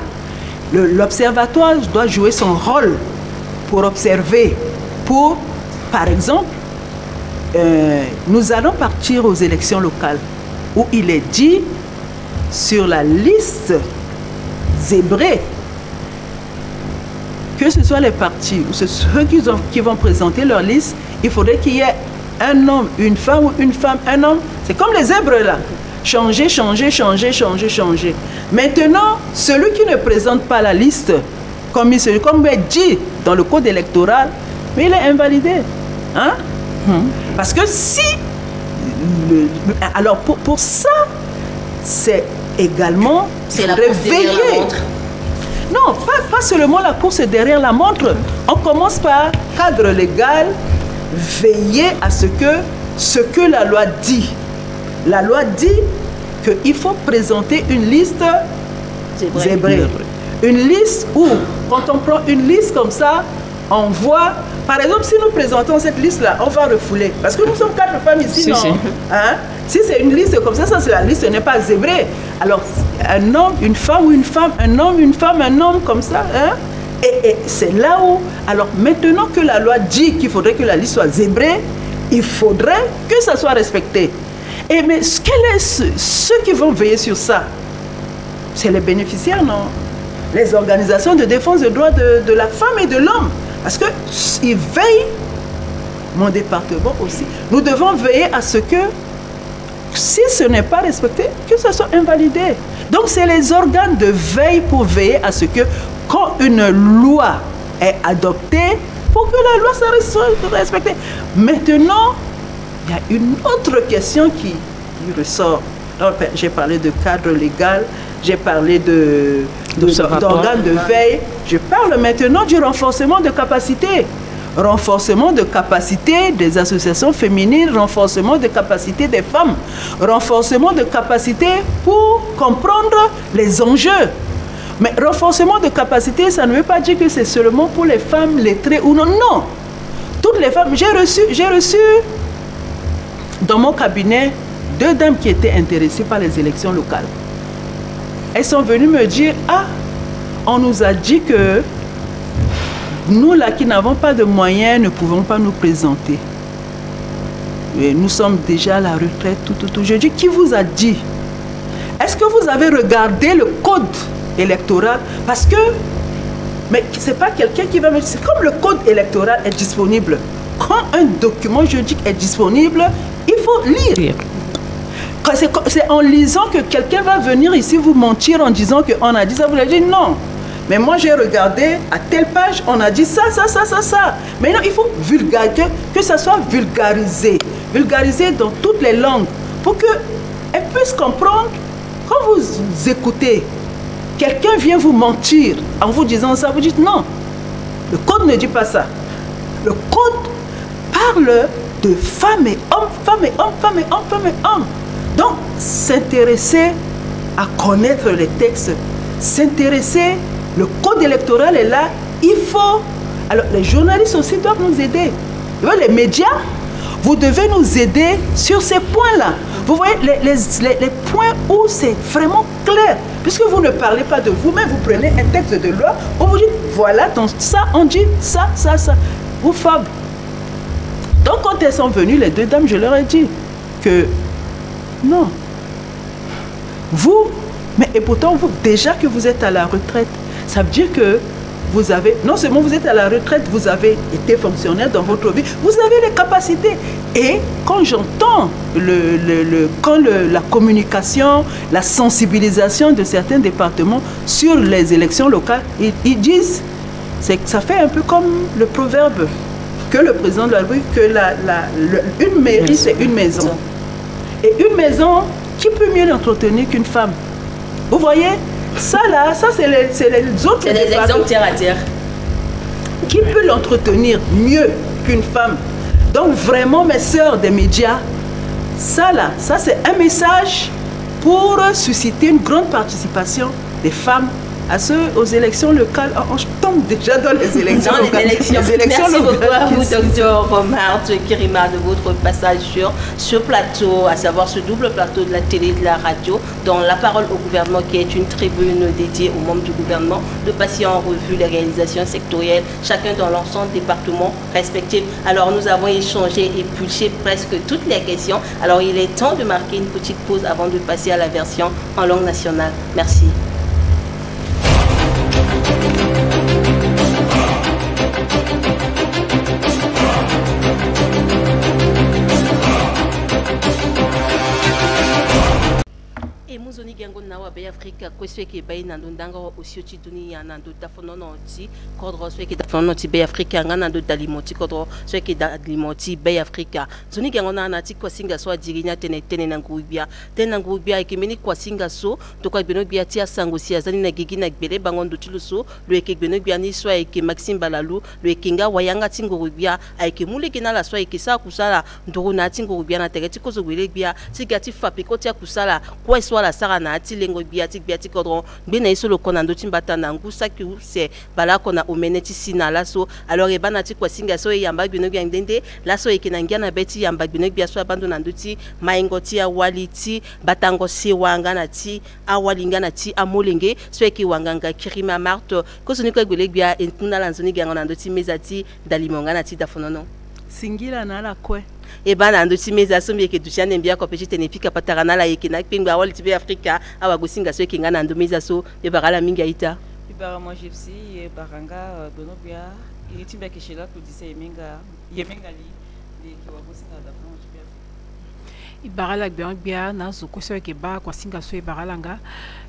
L'observatoire doit jouer son rôle pour observer. Par exemple, nous allons partir aux élections locales où il est dit sur la liste zébrée, que ce soit les partis ou ceux qui vont présenter leur liste, il faudrait qu'il y ait un homme, une femme ou une femme, un homme. C'est comme les zèbres là. Changer. Maintenant, celui qui ne présente pas la liste, comme est dit dans le code électoral, mais il est invalidé. Hein? Parce que si... alors pour ça, c'est également la réveiller. Non, pas seulement la course derrière la montre. On commence par cadre légal, veiller à ce que la loi dit. La loi dit qu'il faut présenter une liste zébrée. Une liste où, quand on prend une liste comme ça, on voit... Par exemple, si nous présentons cette liste-là, on va refouler. Parce que nous sommes 4 femmes ici, non? Hein? Si c'est une liste comme ça, la liste n'est pas zébrée. Alors, un homme, une femme ou une femme, un homme, une femme, un homme, comme ça. Hein? Et c'est là où... Alors, maintenant que la loi dit qu'il faudrait que la liste soit zébrée, il faudrait que ça soit respecté. Et mais ceux qui vont veiller sur ça? C'est les bénéficiaires, non? Les organisations de défense des droits de la femme et de l'homme. Parce qu'ils veillent, mon département aussi. Nous devons veiller à ce que, si ce n'est pas respecté, que ça soit invalidé. Donc c'est les organes de veille pour veiller à ce que, quand une loi est adoptée, pour que la loi soit respectée. Maintenant, il y a une autre question qui ressort. J'ai parlé de cadre légal, j'ai parlé d'organes de veille. Je parle maintenant du renforcement de capacité. Renforcement de capacité des associations féminines, renforcement de capacité des femmes, renforcement de capacité pour comprendre les enjeux. Mais renforcement de capacité, ça ne veut pas dire que c'est seulement pour les femmes lettrées ou non. Non. Toutes les femmes. J'ai reçu dans mon cabinet 2 dames qui étaient intéressées par les élections locales. Elles sont venues me dire, on nous a dit que nous là qui n'avons pas de moyens ne pouvons pas nous présenter. Et nous sommes déjà à la retraite, tout. Je dis, qui vous a dit? Est-ce que vous avez regardé le code électoral? Parce que, mais c'est pas quelqu'un qui va me dire, c'est comme le code électoral est disponible. Quand un document juridique est disponible, il faut lire. C'est en lisant que quelqu'un va venir ici vous mentir en disant qu'on a dit ça, vous avez dit non. Mais moi j'ai regardé à telle page, on a dit ça. Mais non, il faut vulgariser, que ça soit vulgarisé. Vulgarisé dans toutes les langues pour qu'elles puissent comprendre. Quand vous écoutez, quelqu'un vient vous mentir en vous disant ça, vous dites non. Le code ne dit pas ça. Le code parle de femmes et hommes, femmes et hommes, femmes et hommes, femmes et hommes. Donc, s'intéresser à connaître les textes, s'intéresser, le code électoral est là, il faut... Alors, les journalistes aussi doivent nous aider. Les médias, vous devez nous aider sur ces points-là. Vous voyez, les points où c'est vraiment clair. Puisque vous ne parlez pas de vous-même, vous prenez un texte de loi, où vous dites, voilà, dans ça, on dit ça. Vous faites. Donc, quand elles sont venues, les deux dames, je leur ai dit que non. Vous, mais et pourtant, vous, déjà que vous êtes à la retraite, ça veut dire que vous avez, non seulement vous êtes à la retraite, vous avez été fonctionnaire dans votre vie, vous avez les capacités. Et quand j'entends la communication, la sensibilisation de certains départements sur les élections locales, ils disent, ça fait un peu comme le proverbe que le président de la République, que une mairie, c'est une maison. Et une maison, qui peut mieux l'entretenir qu'une femme? Vous voyez? Ça là, ça c'est les autres. C'est des exemples terre à terre. Qui peut l'entretenir mieux qu'une femme? Donc vraiment, mes sœurs des médias, ça là, ça c'est un message pour susciter une grande participation des femmes aux élections locales. Oh, je tombe déjà dans les élections locales. Merci beaucoup à vous, docteur Marthe Kirima, de votre passage sur ce plateau, à savoir ce double plateau de la télé et de la radio, dans La Parole au gouvernement, qui est une tribune dédiée aux membres du gouvernement, de passer en revue les réalisations sectorielles, chacun dans l'ensemble des départements respectifs. Alors, nous avons échangé et pulché presque toutes les questions. Alors, il est temps de marquer une petite pause avant de passer à la version en langue nationale. Merci. Muzoni gengo na wa be Afrika kweswe ke bayi nando ndanga wa osioti dunia nando tafonono ti kodro swe ke tafonono ti be Afrika ngana ndo dalimoti kodro swe ke dalimoti be Afrika zoni gengo na ti kwasinga so dirinya tene na ngubia ke meni kwasinga so to kwa beno bia ti asango si azani na gigi na gbele bango ndo tuluso lo eke beno bia ni so eke Maxime Balalu lo ekenga wayanga tingo bia eke mule ke na la so eke sa kusala ndoro na tingo bia na tegeti kozo gwele bia ti gati fape ko ti kusala kwa so la sara na ati lengo biati kodron bena iso lo kona ndoti mbata na ngusa ki se bala kona omeneti sina laso alors e bana ti kwasinga so yamba bino bia ndende laso e kenangia na beti yamba bino bia so abando na ndoti maingoti awaliti batango se wanga na ti awalinga na ti amolenge so e ki wanganga Kirima Marthe ko soni ko gbele bia entuna la nzoni ganga na ndoti mezati dalimonga na ti dafonono singila na la kwe e bana ndo timeza so mieke tushane mbia ko petite ne pika patarana la yeke na pingwa wali tibe Afrika awa gosinga so yeke ngana ndo meza so e bagala mingi aita ibara mo gypsy e baranga bonobia iri timba keshela ko dise yemenga li de ki wa gosinga da fon tibe ibara la bia na zo ko so yeke ba ko singa so e baralanga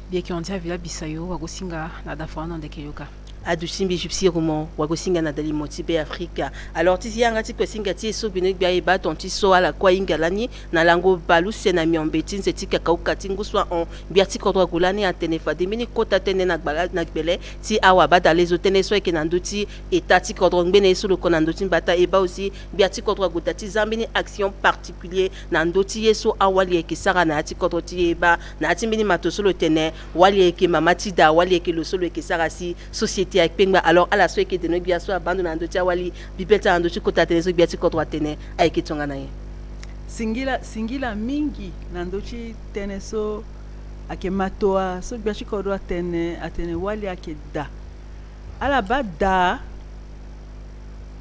bia ki on dia vila bisayo wa gosinga na da fon de keyoka adusimbi gypsy roman wagosinga na dalimoti be Afrika alors tisi yanga ti kosinga ti so bino bia e ba tonti so ala kwa ingalani na lango balu sena miambeti nzeti kakauka ti nguswa on bia ti kodwa gulani atene fa de mini kota tene na gbele ti awa bada lezo tene so eke na ndoti eta ti kodwa ngbene so lo kona ndoti mbata e ba aussi bia ti kodwa guta ti zambini action particulier na ndoti yeso awali eke sara na ti kodwa ti e ba na ti mini mato so lo tene wali eke mamati da wali eke lo so lo eke sara si société avec pengba alors à la soie qui était no bia so abandona ndo tia wali bibeta ndo ti kota tene so bia ti kodwa tene ay ki tonga na ye singila mingi na ndo ti tene so ake matoa so biachi kodro atene wali ake da ala ba da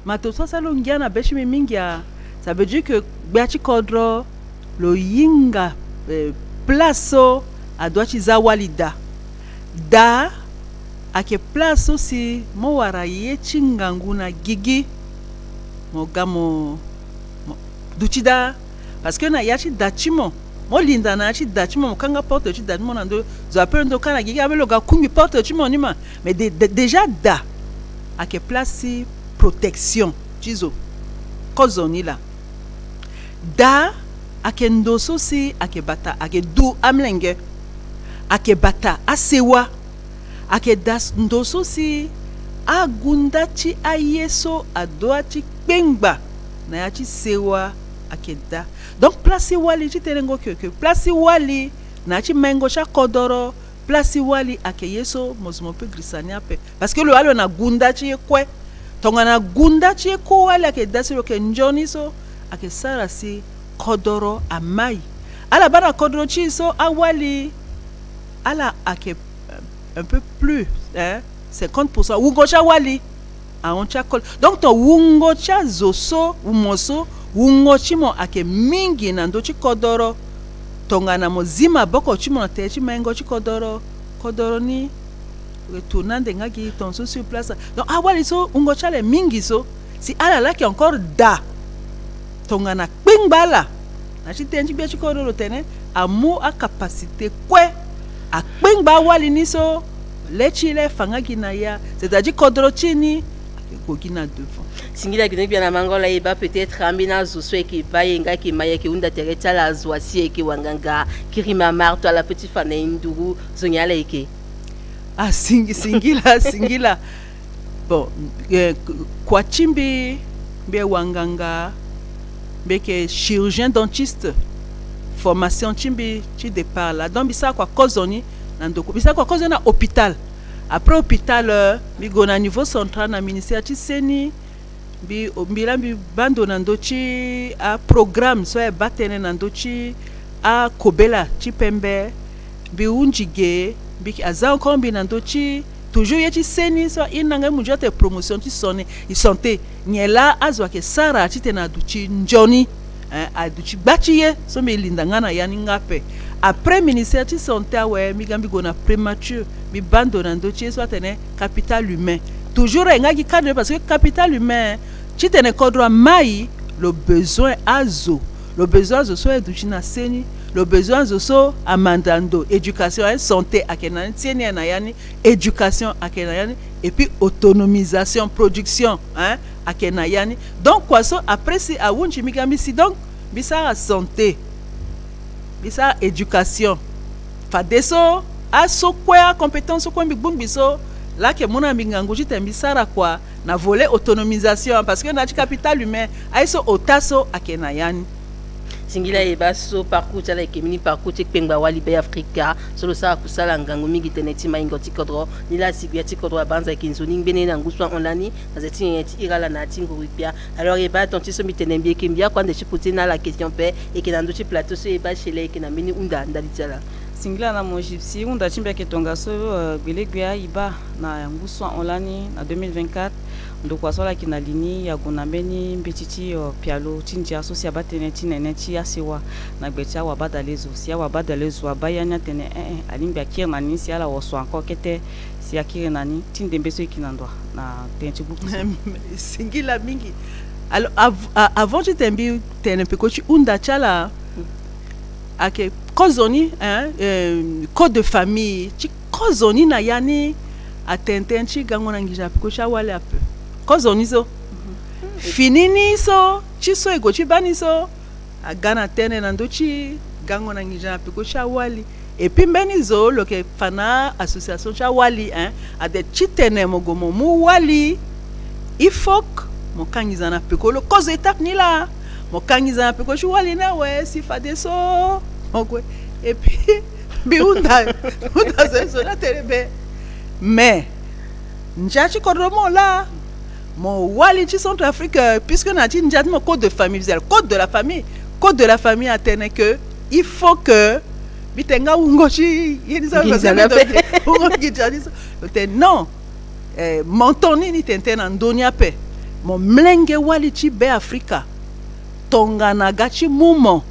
mato so salo ngiana beshi mingia ça veut dire que biachi kodro lo yinga plaso adoachi za wali da ake place aussi mo wara yechi nganguna gigi mo gamo duchida parce que na yachi dachimo mo linda na yachi dachimo mo kanga porte chi dachimo na ndo zo appelle ndo kana gigi abelo ga kungi porte chi mo nima mais déjà da ake place protection chizo kozoni la da ake ndoso si ake bata ake du amlenge ake bata asewa ake das ndoso si agundachi ayeso adoachi pengba na yachi sewa ake da donc place wali chi terengo que place wali na chi mengo cha kodoro place wali ake yeso mosmo pe grisania pe parce que le wali na gundachi kwe tonga na gundachi ko wali ake dasiro ke njoni so ake sarasi kodoro amai ala bana kodoro chi so awali ala ake un peu plus, hein, 50%. Wungocha wali, aoncha kol. Donc to wungocha zoso, umoso, wungochi mo ake mingi na ndochi kodoro. Tonga na mozima boko chimo na techi mengochi kodoro. Kodoro ni retournant ngaki tonso sur place. Donc awali so wungocha le mingi so. Si ala la ki encore da. Tonga na kwengbala. Na chitenji bia chikodoro tene amu a capacité kwe. A kwengbala wali ni so. Lechile fangaki na ya, c'est-à-dire kodro chini kokina devant. Singila kine bien na mangola iba peut-être ambina zoswe ki bayenga ki maye ki unda tereta la zoasi ki wanganga kirima marto à la petite fana induru zonyala eke. Ah singila. Bon, kwa chimbi be wanganga be ke chirurgien dentiste formation chimbi chi départ là. Donc bisa kwa kozoni nandoko bisa kwa cause na hôpital après hôpital bi go na niveau central na ministère ti seni bi bando nandochi a programme so e batene nandochi a kobela ti pembe bi unjige bi aza encore bi nandochi toujours yeti seni so inanga mujote promotion ti sonne i santé nyela azwa ke sara ti tena duchi njoni aduchi bachiye so me lindanga na yani ngape. Après ministère de santé ouais migambi gona prématuré mi bando na ndochi soit tene capital humain toujours ngaki cadre parce que capital humain ci tene kodro mai le besoin azo soit duchina seni le besoin so amandando éducation et santé akena tieni na yani éducation akena yani et puis autonomisation production hein akena yani donc quoi so après si a wunchi migambi si donc bisa santé bisa éducation fadeso aso kwa compétence kwa mbung biso là que mona mbingangu jitembisara kwa na volet autonomisation parce que na capital humain aiso otaso akena yani singila ebaso parcours tala kemini parcours tekpengba wali be Afrika solo sa kusala ngangu mingi teneti maingoti kodro nila sibiati kodro banza kinzoni ngene na nguswa onlani azeti yeti irala na tingo wipia alors eba tonti so mitenembi kembia kwande chiputi na la question pe et que dans d'autres plateaux so eba chele ke na mini unda ndalitala singila na mojipsi unda chimbe ke tonga so bilegwa iba na nguswa onlani na 2024 ndokwa sola kina lini ya gunambeni mbetiti pialo tinja so sia batene tinene ti asewa na gbecha wa badalezo sia wa badalezo abayanya tene alimba kirna ni sia la woso encore kete sia kirna ni tindembe so kinandwa na tenchi buku singila mingi alors avant tu tembi tene pekochi unda chala ake kozoni code de famille ti kozoni na yani atentenchi gangona ngija pekocha wale ape kozoni so finini so chiso ego chibani so agana tene na ndochi gango na ngija piko cha wali et puis mbeni zo lo ke fana association cha wali a de chitene mogomo mu wali ifok mo kangiza na piko lo kozo étape ni la mo kangiza na piko cha wali na we si fade so okwe et puis bi unda so na terebe mais njachi kodromo la mon wali ci Centrafrique puisque na ti njatmo code de famille code de la famille à tenir que il faut que bitenga ungoshi yeniza non montoni ni tentena ndonia pe mo mlenge wali chi be Afrika tongana gachi mumo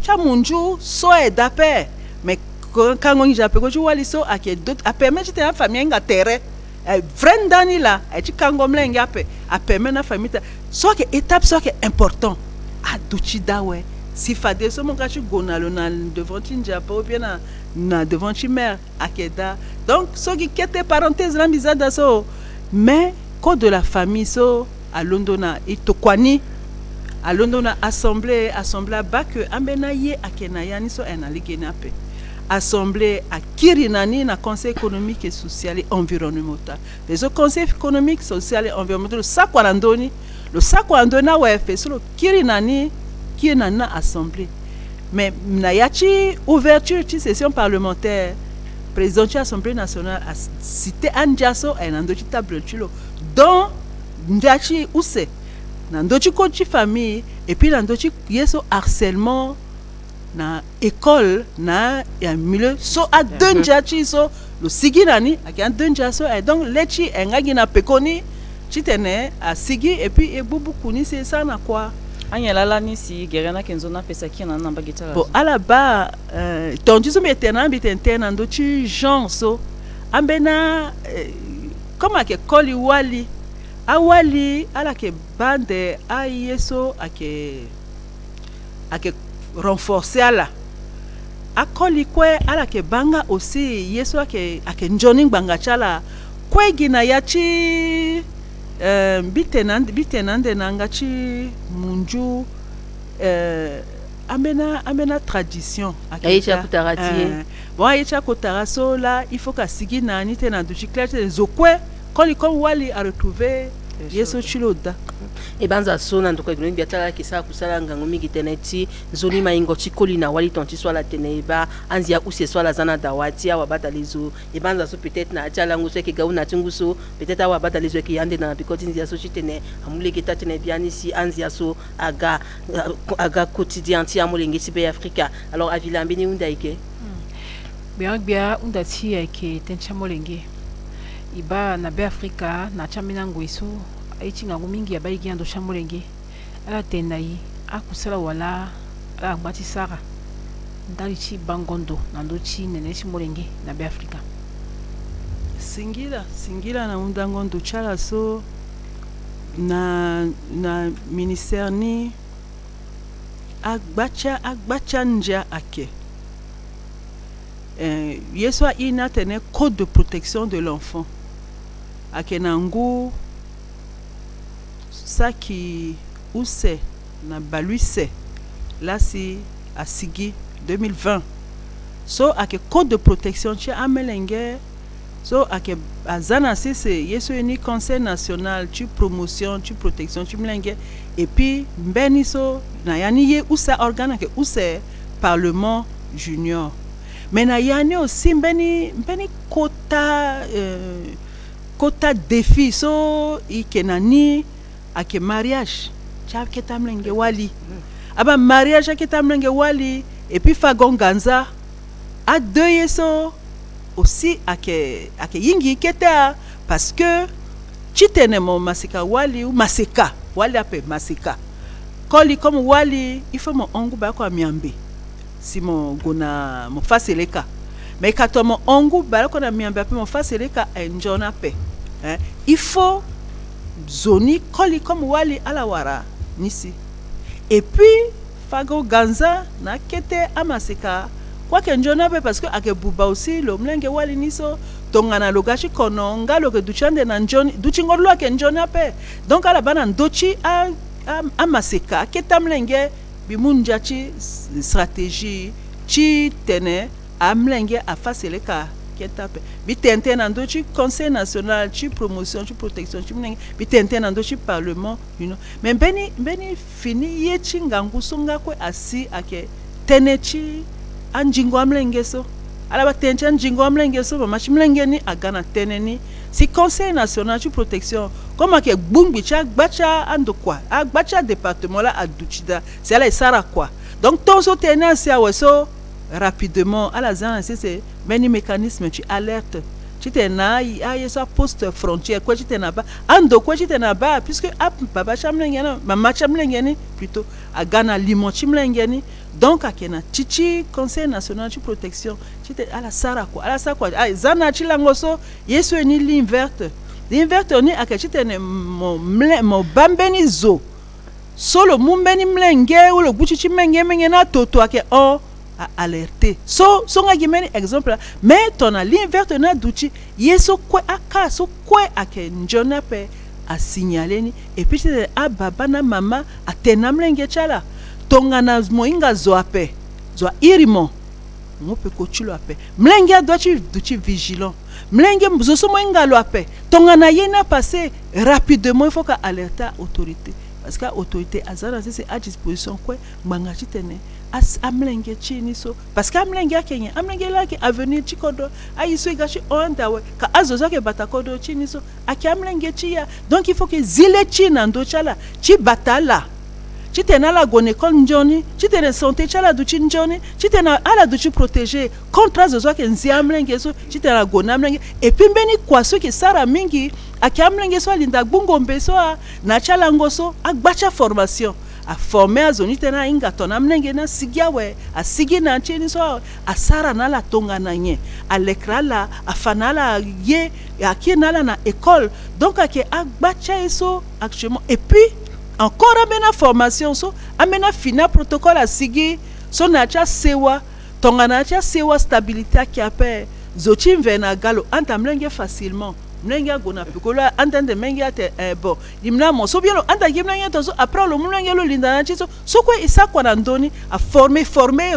cha munju so edape mais quand on jape ko wali so ake dot a permettre te famille nga terre friend dani la e chi kango mlenge ape a permettre na famille so que étape so que important a duchi dawe si fade so mon gachi gonalo na devant jape ou bien na devant chi mère akeda donc so qui kete parenthèse la misada so mais code de la famille so à Londona et tokwani à Londona assemblée bak ambena ye akenaya ni so enaligena pe assemblée à Kirinani na conseil économique et social et environnemental les conseil économique social et environnemental le sakwarandoni wa fait sur le Kirinani qui est na assemblée mais na yachi ouverture de session parlementaire président de l'Assemblée nationale a cité Andiaso et nandochi table chulo dont ndachi use nandochi kochi famille et puis nandochi yeso harcèlement na école na ya milieu so a denjachi so le siginani a denjaso et donc lechi engagi na pekoni chitene a sigi et puis e bubu kuni c'est ça na quoi anyala ni si gerana kenzona pesa ki na namba gitara bon à la bas tondu so metena bitentena ndochi Jean so ambena comme ake koli wali awali ala ke bande a yeso ake renforcer ala akoli kwe ala ke banga aussi yeso ake njoni banga chala kwe gina yachi bitenande nangachi munju amena tradition aïcha kutarati bon aïcha kutaraso là il faut qu'à sigi na ni tena duchi clair zokwe koli comme wali a retrouver yeso chiloda et banza sona ndoko ibuni biatala kisa kusala ngango mingi teneti zoni maingo chikoli na wali tonti swala teneba anzia use swala zana dawati wa batalizo et banza so peut-être na atala nguso ke gauna tinguso peut-être wa batalizo ki yande na bikoti nzia so chitene amule ke tatene biani si anzia so aga quotidien ti amulenge ti be Afrika alors avila mbeni undaike bien undati ke tencha molenge iba na be Afrika na chamina ngoiso aitinga ngumingi ya baigi ando chamulenge ala tenai akusala wala ala ngati sara ndali chi bangondo na ndochi nene chi molenge na be Afrika singila na undangondo chala so na ministère ni agbacha nja ake yeswa ina tene code de protection de l'enfant akenangu ça qui où c'est na baluise là c'est à Sigi 2020 so ake code de protection chez amelenge so ake azana c'est yeso ni conseil national tu promotion tu protection tu melenge et puis mbeni so na yani ye où c'est organe que où c'est parlement junior mais na yani aussi mbeni quota défi so ikenani ake mariage chake tamlenge wali aba mariage ake tamlenge wali et puis fagonganza a deux yeso aussi ake yingi keta parce que chitene mo masika wali ou masika wali ape masika koli comme wali il faut mon ongu ba ko miambe si mon gona mo faseleka mais kato mon ongu ba ko na miambe ape mo faseleka enjona pe il faut zoni koli comme wali alawara nisi et puis fago ganza na kete amasika kwa kenjona pe parce que ake buba aussi lo mlenge wali niso tongana logashi kononga lo ke duchande na njoni duchingolo ke njona pe donc ala bana ndochi amasika keta mlenge bimunja chi stratégie chi tene amlenge afaseleka ketape bitente na ndochi conseil national chi promotion chi protection chi mnenge bitente na ndochi parlement mais beni fini yechi ngangu songa kwe asi ake tenechi anjingo amlenge so ala batencha anjingo amlenge so mama chi mlenge ni agana teneni si conseil national chi protection comme ake gbungbi cha gbacha andokwa agbacha département la aduchida c'est la sara quoi donc tonso tenasi aweso rapidement à la zone c'est many mécanismes tu alertes tu t'es na ya ça poste frontière quoi tu t'es na ba ando quoi tu t'es na ba puisque baba chamlengeni mama chamlengeni plutôt à Ghana limon chamlengeni donc à Kenya chichi conseil national de protection tu t'es à la sara quoi ah zana chilangoso yeso ni ligne verte ni à que tu t'es mon bambeni zo solo mumbeni mlenge ou le buchichi menge na toto ake oh a alerter so nga gimeni exemple mais ton a ligne verte na duchi yeso kwe aka so kwe ake njona pe a signaler ni et puis a baba na mama a tena mlenge chala tonga na moinga zoape zo irimo mo pe ko chulo ape mlenge doit tu duchi vigilant mlenge zo moinga lo ape tonga na yena passer rapidement il faut ka alerter autorité parce que l'autorité c'est à disposition quoi mangachi tene amlenge chini so parce que amlenge Kenya amlenge la ki avenir chikodo ayiso gachi onda we ka azoza ke batakodo chini so aki amlenge chia donc il faut que zile china ndo chala chi batala chi tena la gone kon njoni chi tena santé chala du chi njoni chi tena ala du chi protéger contre azoza ke nzi amlenge so chi tena gona amlenge et puis mbeni kwa so ki sara mingi aki amlenge so linda gbungombe so na chala ngoso agbacha formation a former a zoni tena inga tona mnenge na sigiawe a sigi na chini so a sara na la tonga na nye a lekrala a fanala ye a kienala na école donc a ke agbacha eso actuellement et puis encore amena formation so amena fina protocole a sigi so na cha sewa tonga na cha sewa stabilité qui appelle zochim vena galo anta mnenge facilement mlenga gona pikola antende menga te bon dimna mo so bielo anda gimna to so après le mlenga lo linda na chiso so quoi isa kwa na ndoni a former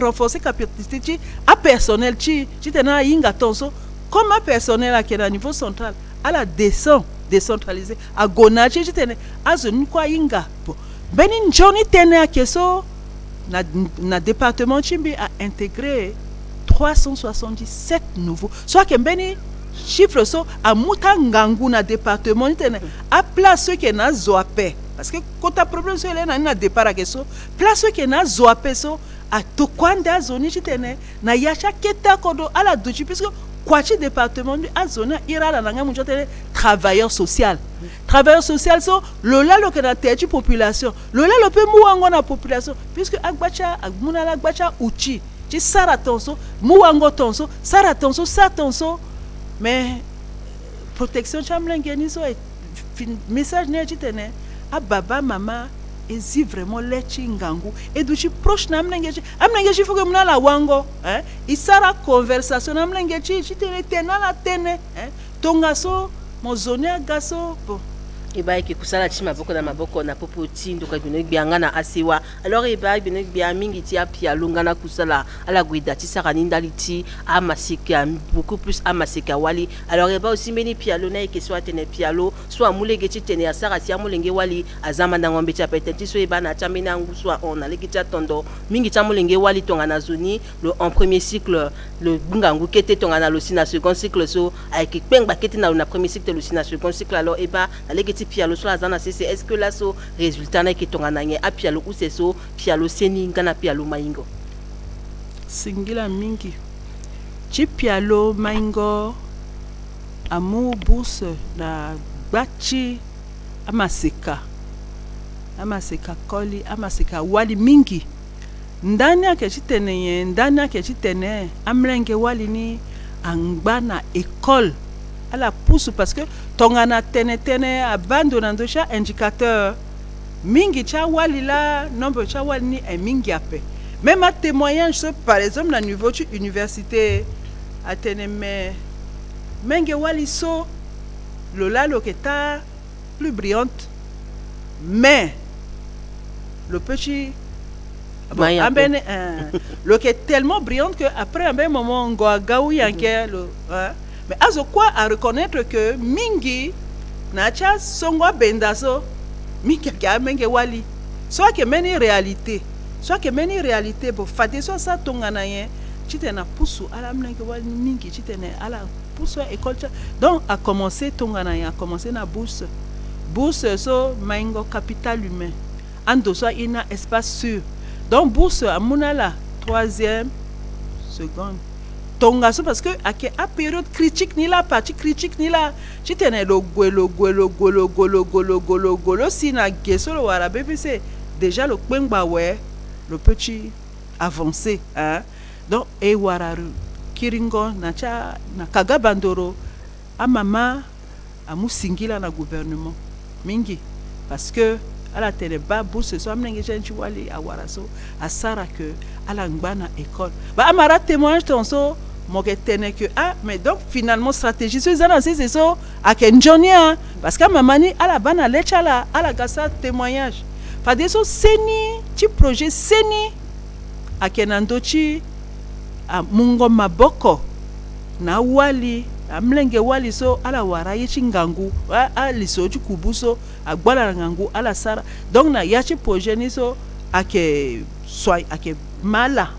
renforcer capacité chi a personnel chi tena inga tonso comme a personnel à quel niveau central à la décentralisé a gona chi tena azoni kwa inga bon benin joni tena keso na département chimbi a intégré 377 nouveaux soit que beni chiffre so a mutangangu na département tene a place ceux qui na zoape parce que quand ta problème so ele na départ ke so place ceux qui na zoape so a to kwanda zoni tene na yacha keta kodo ala duchi puisque kwachi département a zona ira la nanga munjo tene travailleur social so lola lo ke na techi population lola lo pe muango na population puisque agbacha agmuna la agbacha uchi ci sara tonso muango tonso sara tonso sa tonso mais protection chamlengeni so message ne tene a baba mama ezi vraiment lechi ngangu et du chi proche na amlengechi faut que mna la wango hein isara conversation na amlengechi tene tena la tene hein tonga so mozone agaso bon eba ki kusala chi maboko na popoti ndo ka bino bianga na asewa alors eba bino bia mingi ti apia lunga na kusala ala guida ti sara nindaliti a masika beaucoup plus a masika wali alors eba aussi meni pialo na ke soit tene pialo soit mulege ti tene ya sara si amulenge wali azama na ngombe ti apete ti so eba na chamina ngu soit on aleki ti tondo mingi ti mulenge wali tonga na zoni le en premier cycle le bungangu kete tonga na lo si na second cycle so avec pengba kete na premier cycle lo si na second cycle alors eba aleki pialo so azana c'est est-ce que là so résultat na ketonga na nye a pialo ou c'est so pialo seni ngana pialo maingo singila mingi chi pialo maingo amu bus na bachi amasika koli amasika wali mingi ndani yake chitene amlenge wali ni angbana école à la pousse parce que tongana tene abandonne cha indicateur mingi cha wali la nombre cha wali ni e mingi ape même à témoignage par exemple na niveau de université à teneme mingi wali so lola loketa plus brillante mais le petit le qui est tellement brillante que après un moment on gaou yanke le mais azo quoi à reconnaître que mingi nacha songwa bendaso mingi ka mingi wali soit que meni réalité bon fate soit ça tongana yen chitena pusu ala mingi wali mingi chitena ala pusu école donc a commencé tongana yen a commencé na bourse so maingo capital humain ando soit ina espace sûr donc bourse à munala 3e secondes. Tonga so parce que à période critique ni la partie critique ni la tu tenais le golo si na gesso le wara BPC déjà le pengba ouais le petit avancé hein donc e wararu kiringo na cha na kagabandoro a mama a musingila na gouvernement mingi parce que à la télé ba bourse so amnenge chanchi wali a waraso a sara que à la ngba école ba amara témoignage tonso mogetene que ah mais donc finalement stratégie so zana c'est ça à kenjonia parce que mamani à la bana lechala à la gasa témoignage fa des so seni ti projet seni a kenandochi a mungo maboko na wali amlenge wali so ala wara yichi ngangu a liso ti kubuso a gbala ngangu ala sara donc na yachi projet ni so ake soy ake mala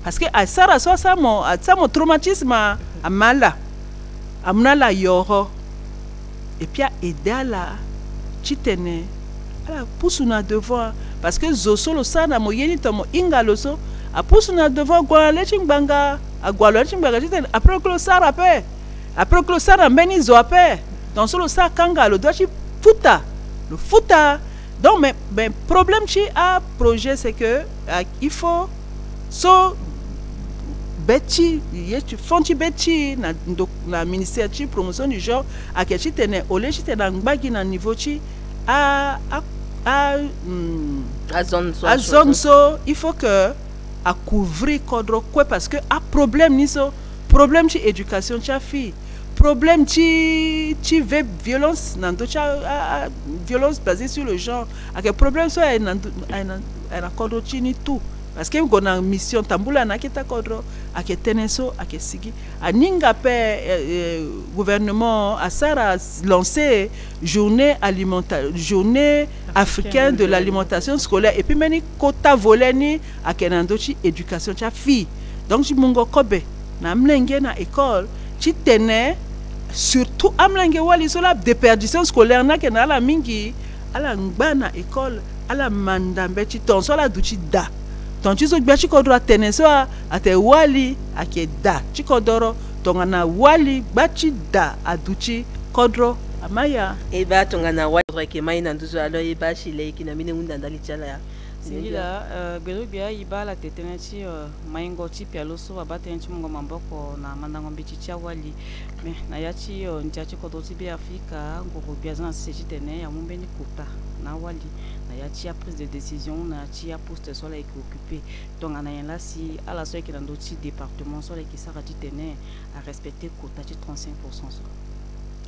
parce que à sara so ça mon traumatisme a mala amna la yoro et puis a aider la chitene ala pusuna devant parce que zosolo sana moyeni tomo ingalo so a pusuna devant kwa lechimbanga a gwalo lechimbanga chitene après que sara pe après que sara mbeni zo pe donc solo sa kanga le doit futa le futa donc mais problème chi a projet c'est que il faut so beti yetu fonti beti na ministère de promotion du genre à que tu tenais au lait tu tenais ngbagi na niveau chi à zone so il faut que à couvrir cadre quoi parce que a problème ni so problème chi éducation cha fille problème chi violence nando cha violence basée sur le genre à que problème so un cadre chi ni tout parce que on a mission tambula na kita kodro ake teneso ake sigi aninga pe gouvernement a sara lancé journée africaine de l'alimentation scolaire et puis meni quota voleni ake nandochi éducation cha fille donc ji mungo kobe na mlenge na école ci tene surtout amlenge wali sola déperdition scolaire na ke na la mingi ala ngba école ala mandambe ci ton sola duchi da ton tu so gba chikodro ateneso ate wali akeda chikodoro tongana wali bachi da aduchi kodro amaya eba tongana wali ke mai na nduzo alo eba shile kina mine ngunda ndalichala ya singila belobia ibala tetenechi maingo chi pialoso abatenchi mungo mamboko na mandango mbichicha wali me na yachi nchachi kodoti bi Afrika ngoko biazana sechi tene ya mumbeni kuta na wali na yachi a prise de décision na chi a poste sur la qui occupé donc ana là si à la soeur qui dans d'autres départements sur les qui ça rati tene à respecter quota de 35%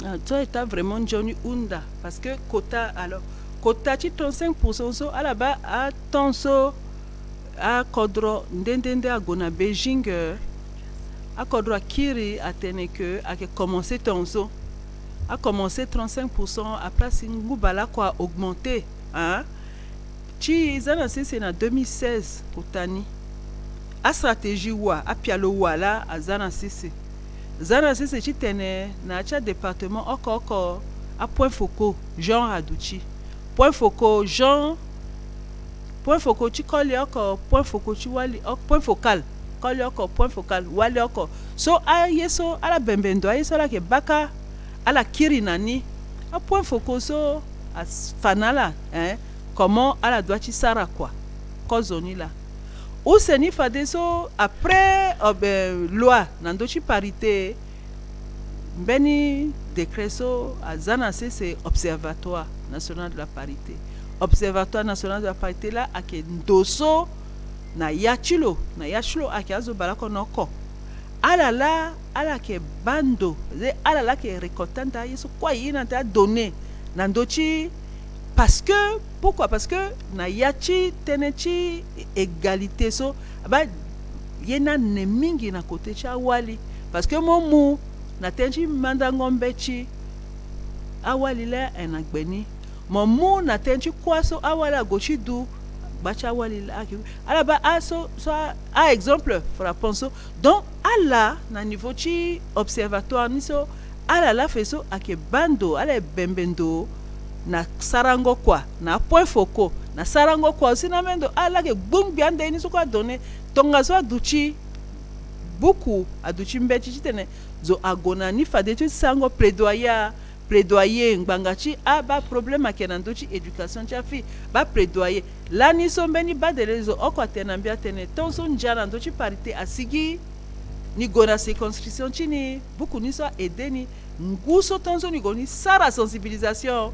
ah toi est vraiment Johnny Unda parce que quota alors quota de 35% so à la bas à tonso à kodro ndendende à gona Beijing à kodro kiri à tene que à commencer tonso a commencé 35% après Singubala quoi augmenté hein chi zana c'est en 2016 Otani a stratégie wa a pialo wala a zana c'est chi tene na cha département oko a point focal Jean Aduchi point focal Jean point focal chi kole oko point focal chi wali point focal kole oko point focal wali oko so a yeso ala bembendo a yeso la ke baka ala kirinani a point focoso a fanala hein comment ala doit sara quoi kozoni là ou seni fadeso après loi nandochi parité beni décretso a zana c'est observatoire national de la parité national de la parité là a ke ndoso na yachilo akazo balako noko ala ke bando ala la ke récoltanta yeso quoi yina ta donné nandochi parce que pourquoi parce que na yachi tenechi égalité so ba yena nemingi na côté cha wali parce que momu na tenchi mandangombechi awali la enagbeni momu na tenchi kwaso awala gochi du bacha wali la ala ba aso so a exemple frapponso donc ala na niveau chi observatoire niso ala la feso ake bando ala bembendo na sarango kwa na point focal na sarango kwa sinamendo ala ke bumbi ande niso kwa donné tonga so duchi beaucoup aduchi mbechi tene zo agona ni fade tu sango plaidoyer ngangachi ba problème akenandochi éducation chafi ba plaidoyer la ni sombeni ba de rezo okotena mbia tene tonso njana ndochi parité asigi ni gona circonscription chini beaucoup ni so edeni nguso tonso ni goni sara sensibilisation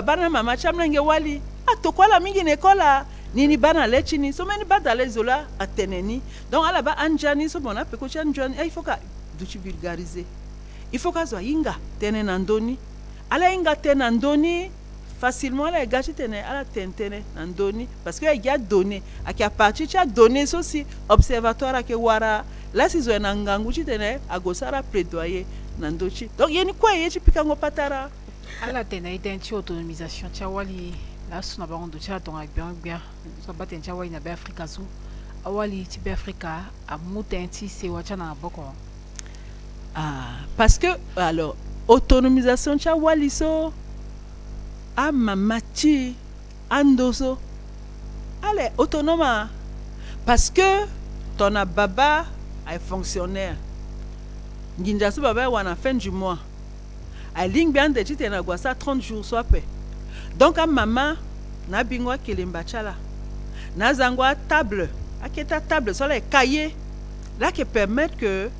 bana mama chamlenge wali atokwala mingi nekola nini bana lechini so meni badale zola ateneni donc ala ba anjani so bona peko chanjani il faut ka duchi vulgariser il faut ka zo inga tene nandoni ala inga tene nandoni facilement la gachi tene ala tentene nandoni parce que il y a donné à qui a partir cha donné aussi observatoire ke wara la si zo na ngangu chi tene agosara plaidoyer nandochi donc yeni kwa yechi pikango patara ala tene identi autonomisation cha wali la suna ba ndo cha tonga bien so baten cha wali na ba Afrika so awali ti ba Afrika amutenti se wacha na boko parce que alors autonomisation cha wali so mamachi andoso allez autonome parce que ton baba est fonctionnaire nginjasu baba wana fin du mois a ligne bien de chite na gwasa 30 jours soit peu donc maman na bingwa kelemba chala na zangwa table aketa table sur les cahiers là qui permettent que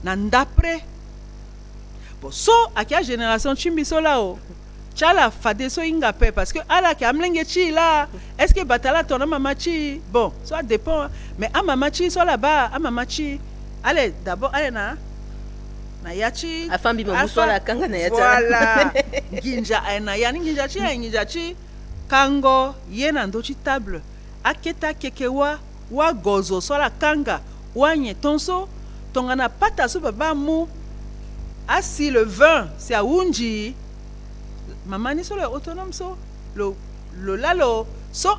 nan d'après bon so akia génération chimbiso là o chala fade so inga pe parce que ala ki amlenge chi là est-ce que batala ton maman chi bon ça dépend mais maman chi so là-bas maman chi allez d'abord allez na yachi afambi mamuso la kanga na yacha voilà ginja na yani ginja chi kango yena ndochi table aketa kekewa wa gozo so la kanga wanye tonso tongana pata so baba mu asi le vin c'est à unji maman ni so le autonome so lo lalo so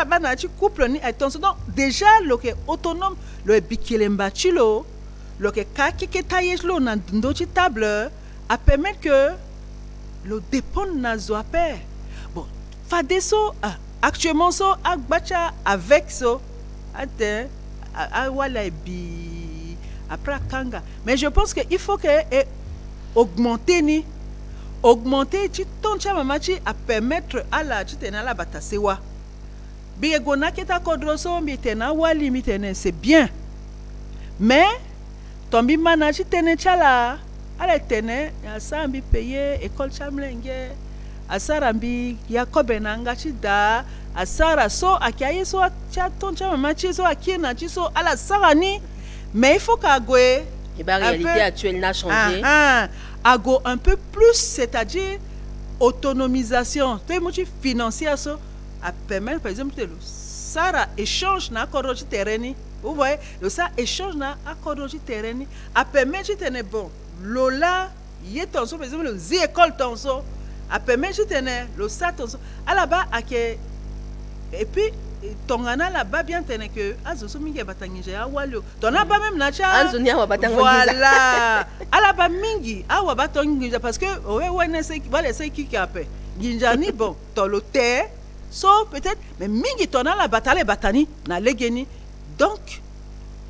bana chi couple ni tonso donc déjà lo ke autonome le bikelemba chilo le cas qui est taillé là dans notre table a permettre que le dépend na zoaper bon fade so actuellement so agbacha avec so ate wala bi après kanga mais je pense que il faut que augmenter tu ton cha mama chi à permettre à la tu tena la batasewa bi gona keta kodroso mi tena wali mi tena c'est bien mais tombi manachi tene chala ala tene asambi paye école chamlenge asarambi yakobe nanga chida asara so akiaye so cha toncha mamachi so akina chi so ala sarani mais il faut qu'ago et la réalité actuelle n'a changé ago un peu plus c'est-à-dire autonomisation te mochi financière so a permettre par exemple le sara échange na korochi terreni. Vous voyez, le ça échange na accordoji terrain a permettre de bon lola y tonso par exemple le école tonso a permettre de le ça tonso à là-bas à que et puis tongana là-bas bien tene que azoso mingi batangije awalo tona ba même na cha anzonia wa batangije voilà à là-bas mingi awa batangije parce que ouais ne c'est voilà c'est qui appelle ginjani bon tolote so peut-être mais mingi tona la bataille batani na legeni donc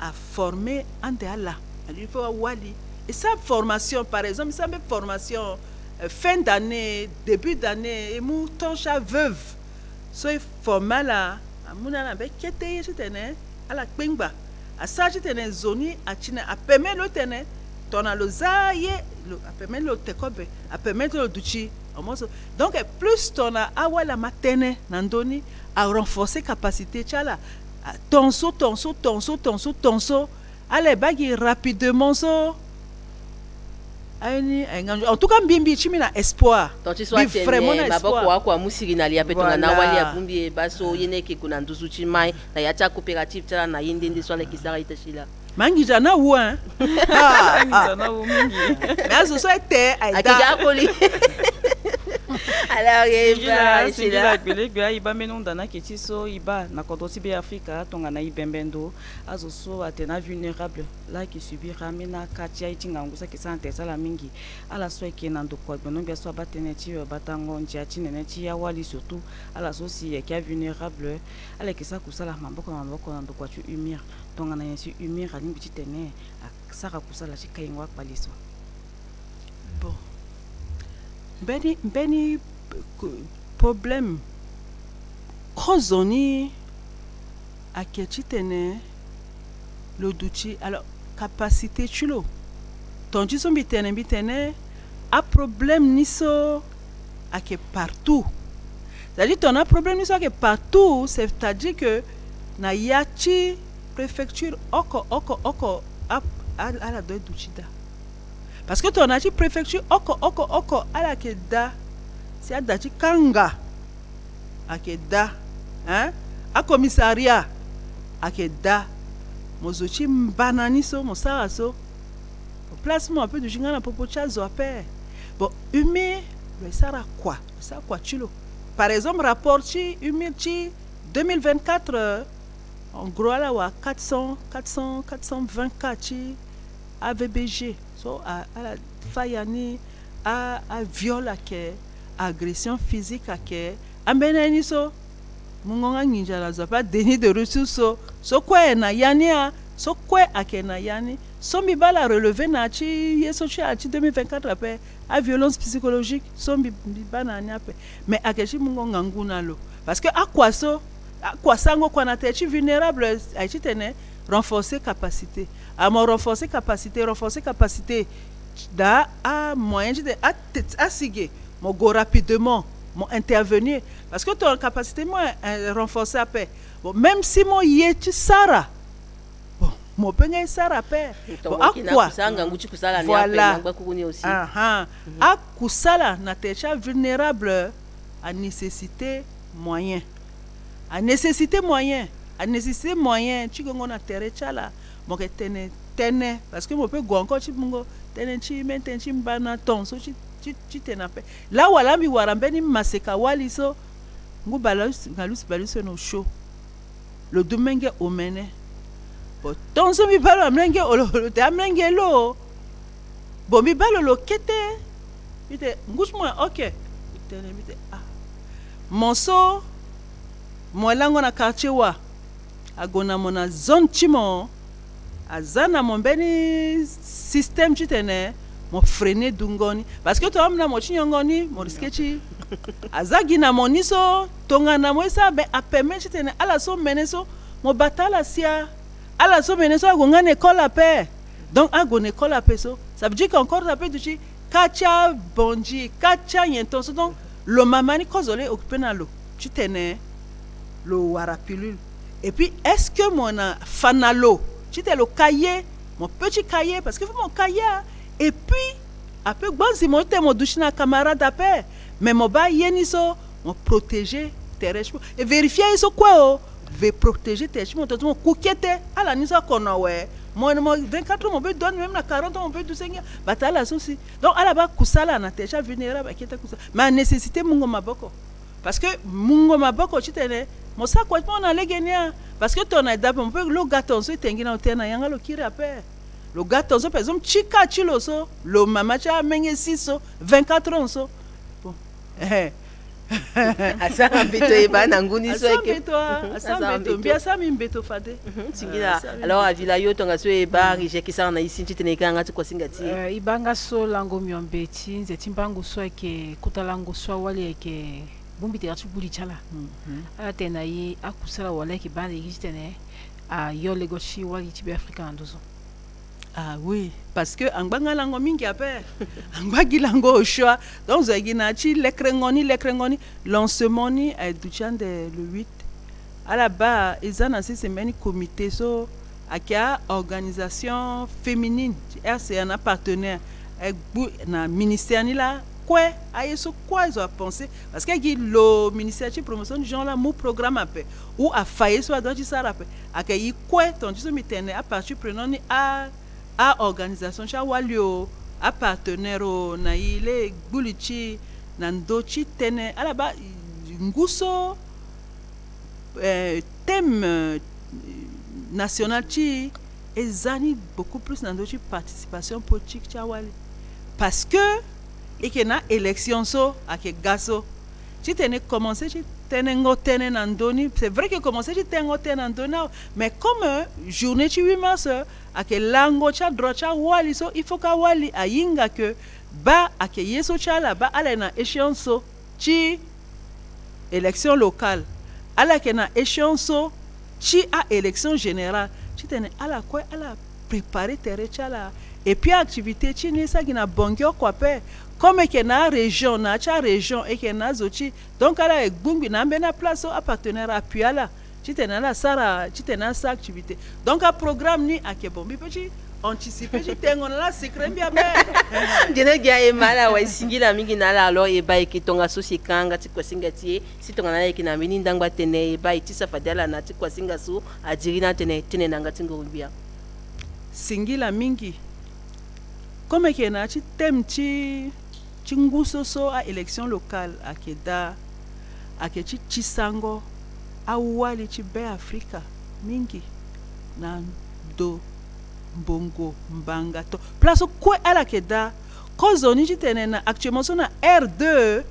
à former en là il faut wali et sa formation par exemple ça même formation fin d'année début d'année et mon toncha veuve so former là amuna na be kete yitene ala kpengba asa yitene zoni a chine a permettre le tene tona lo zaye a permettre le tekobe a permettre le duchi donc plus tona awala matene nandoni a renforcer capacité chala tonso allez bagi rapidement so en tout cas mbimbi chimina espoir donc tu sois vraiment espoir kwa musiri na lia petonga na wali ya bumbi baso yene ke kuna ndusu chimai na ya cha coopérative tala na yinde swala kisara itashila mangi jana wa jana wo mingi mais so était akija koli alors c'est là que iba menonda na ketiso iba na kodoti be Afrika tonga na ibembendo azoso atena vulnérable là qui subir ramena katia itinga ngusa ki sante sala mingi ala so ekena ndoko bono bia so batene ti batango ntia tinene ti ya wali surtout ala so si ki vulnérable ala ki sa kusala mamboko na ndoko tu humir donc on a un humeur à une petite année à Sarah Koussa la chica ingwa paliso. Bon, beni problème crozoni à ketitene le douchi alors capacité chulo tonji so bitene a problème niso à que partout. C'est-à-dire ton a problème niso à que partout, c'est-à-dire que na yachi préfecture oko à la doit douchida. Parce que ton a dit préfecture oko à la keda c'est à dachi kanga à keda hein à commissariat à keda mozochi bananiso mosaraso placement un peu de jingana popo chazo apé bon humé le sara quoi ça quoi chilo par exemple rapport chi humé chi 2024 en gros là wa 424 chi AVBG so à la fayani à viol à que agression physique à que ambenani so mungonga ninja la pas déni de ressources so quoi na yani so quoi à que na yani so mi bala relever na chi yeso chi a chi 2024 après à violence psychologique so mi bana ni après mais à que chi mungonga nguna lo parce que à quoi sango kwa na te chi vulnérable a chi tene renforcer capacité à mon renforcer capacité da à moyen de à sigue mon go rapidement mon intervenir parce que ton capacité moi renforcer après bon même si mon yeti sara bon mon penga sara après bon à quoi voilà à kusala na techa vulnérable à nécessité moyen tu gongo na terecha là mon tene parce que mon peut go encore tu mungo tene chi menten chi mbana ton so chi tenape là wala mi warambeni maseka waliso ngu balus no show le domingue omene bon tonso mi balo amlenge o te amlenge lo bon mi balo lo kete bite ngusmo OK tene bite ah monso molango na quartier wa agona mona zone chimo azana mon beni système chitene mo freiner dungoni parce que to amna mo chinyongoni mo riskechi azagi na moniso tonga na moisa be apeme chitene ala so meneso mo batala sia ala so meneso agonga école à paix donc agone école à paix so ça veut dire qu'encore ça peut dire kacha bonji kacha yentonso donc le mamani kozole occupé na lo chitene le warapilule et puis est-ce que mon fanalo chite le cahier mon petit cahier parce que mon cahier et puis après banzi mon te mon douchina camarade après mais mon ba yeniso mon protéger terrestre et vérifier isso quoi veut protéger terrestre mon coquette à la nisa kono ouais moi 24 mon peut donne même la 40 mon peut 12 batala souci donc à la bas kusala na techa vulnérable qui était kusala mais nécessité mungo maboko parce que mungo maboko chitene mo sa quoi on a les gagner parce que ton a d'abord on peut le gâteau so tengi na tena yanga lo kiri après le gâteau so par exemple chika chilo so le mama cha menge 6 24 ans so bon asa mbeto eba na nguni so eke asa mbeto bien ça mi mbeto fade singila alors a villa yo tonga so eba rije kisa na isi chitene kanga tko singati ibanga so lango myombeti nzeti mbangu so eke kutalango so wali eke bombi te atu buli chala atena yi akusala wala ki bande yitene a yo legochi wali tibe africain ndozo ah oui parce que angba lango mingi ape angba gilango au choix donc zagina chi lekrengoni lancement ni a duchande le 8 à la bas izana si semaine comité so akia organisation féminine RCA na partenaire na ministère ni là quoi ayeso quoi ils ont pensé parce que le ministère de promotion du genre là mon programme appel ou a failli soit dans ça rappel accueilli quoi ton tu mitene à partir prenant ni à organisation cha walio à partenaire na ile bulichi na ndochi tene à la bas nguso thème national chi ezani beaucoup plus na ndochi participation politique cha wali parce que et que na élection so à que gaso tu tenais commencé tenengo tenen andoni. C'est vrai que commencer tu tengo tenen andoni, mais comme journée tu 8 mars, à que lango cha droit cha wali so il faut ka wali a yinga que ba à que yeso cha là ba ala na échéance chi élection locale, ala que na échéance chi a élection générale, tu tene ala quoi ala préparer terre cha là et puis activité chi ni ça qui na bongyo quoi pe comme que na région na cha région et que na zochi donc ala e gungi na mbena place à partenaire appui ala tu tene la sara tu tene sa activité donc un programme ni a ke bombi petit anticiper tu tengo na la secret bien ben dina gya e mala wa singila mingi na la alors e ba e kitonga so sikanga ti kwasinga ti si tonga na e kina mini ndangwa tene e ba ti sa fadela na ti kwasinga so adiri na tene nanga tingo bia singila mingi comme que na ti tem ti nguso so a élection locale a keda a ke ti chisango a wali ti be Afrika mingi na do bongo mbanga to place quoi ala keda cause on dit tenena actuellement son na R2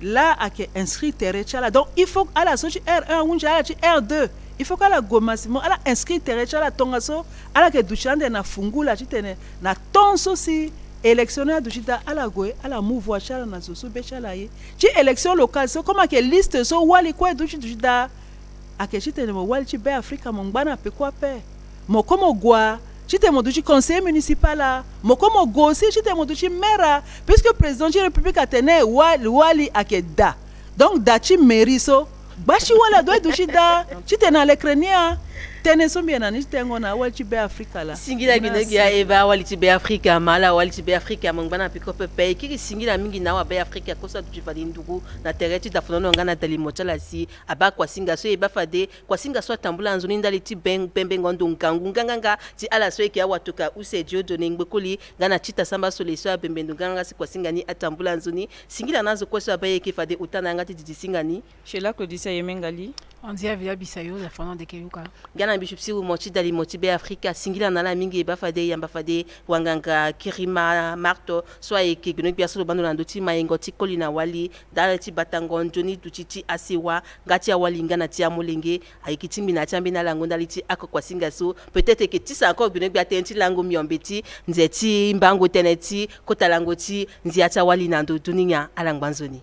là a ke inscrit terre chala donc il faut ala so ti R1 ou ala ti R2 il faut qu'ala gomasimo ala inscrit terre chala tonga so ala ke duchande na fungula ti tene na tonso si électionnaire duchita ala goe ala mouvoir chala na so be chala ye ti élection locale so comment que liste so wali quoi duchita a ke ti tene mo wali ti be Afrika mo ngana pe quoi pe mo como gwa Chite Moduchi conseiller municipal là, Mokomo Gossi, Chite Moduchi maire, puisque président de la République a tenu Wali Akeda. Donc, Dachi Meriso, Bashi Wala doit doucher da, Chite na l'écrénia, Teneso bien en Istengona, Wali Be Africa là. Singila Guinea Eva, Wali Be Africa, Mala, Wali Be Africa, Mongana Pico Pepe, qui Singila Mingi na Be Africa, Kosa du Fadindugu, na Tereti da Fono Ngana Telimotala si, Aba Kwasinga so Eba Fade, Kwasinga so Tambula Anzuninda Liti Pembengondo Nganga, ti ala so ki awatuka use dio doning bokoli, Gana Chita Samba so le so Bembendunganga si Kwasinga ni Atambula Anzuni, Singila Nazo Kosa Baye ki Fade Utananga ti Singani. Chez la Claudissa Yemengali. On dit à Villa Bissayo, la fondant de Keyuka. Gana Bishop si ou Mochi Dali Moti Be Africa, Singila Nala Mingi Bafade, Yambafade, Wanganga, Kirima, Marto, soit et qui gnok biaso bandolando ma ingoti kolina wali, dalati batangon, Johnny Tuchichi Asiwa, Gatia Walinga na tia molenge, Aikitimbi na Chambina Langondaliti Akokwasinga so, peut-être que tisa encore gnok biatenti lango miombeti, Nzeti, Mbango Teneti, Kotalangoti, Nziata Walinando, Tuninga, Alangbanzoni.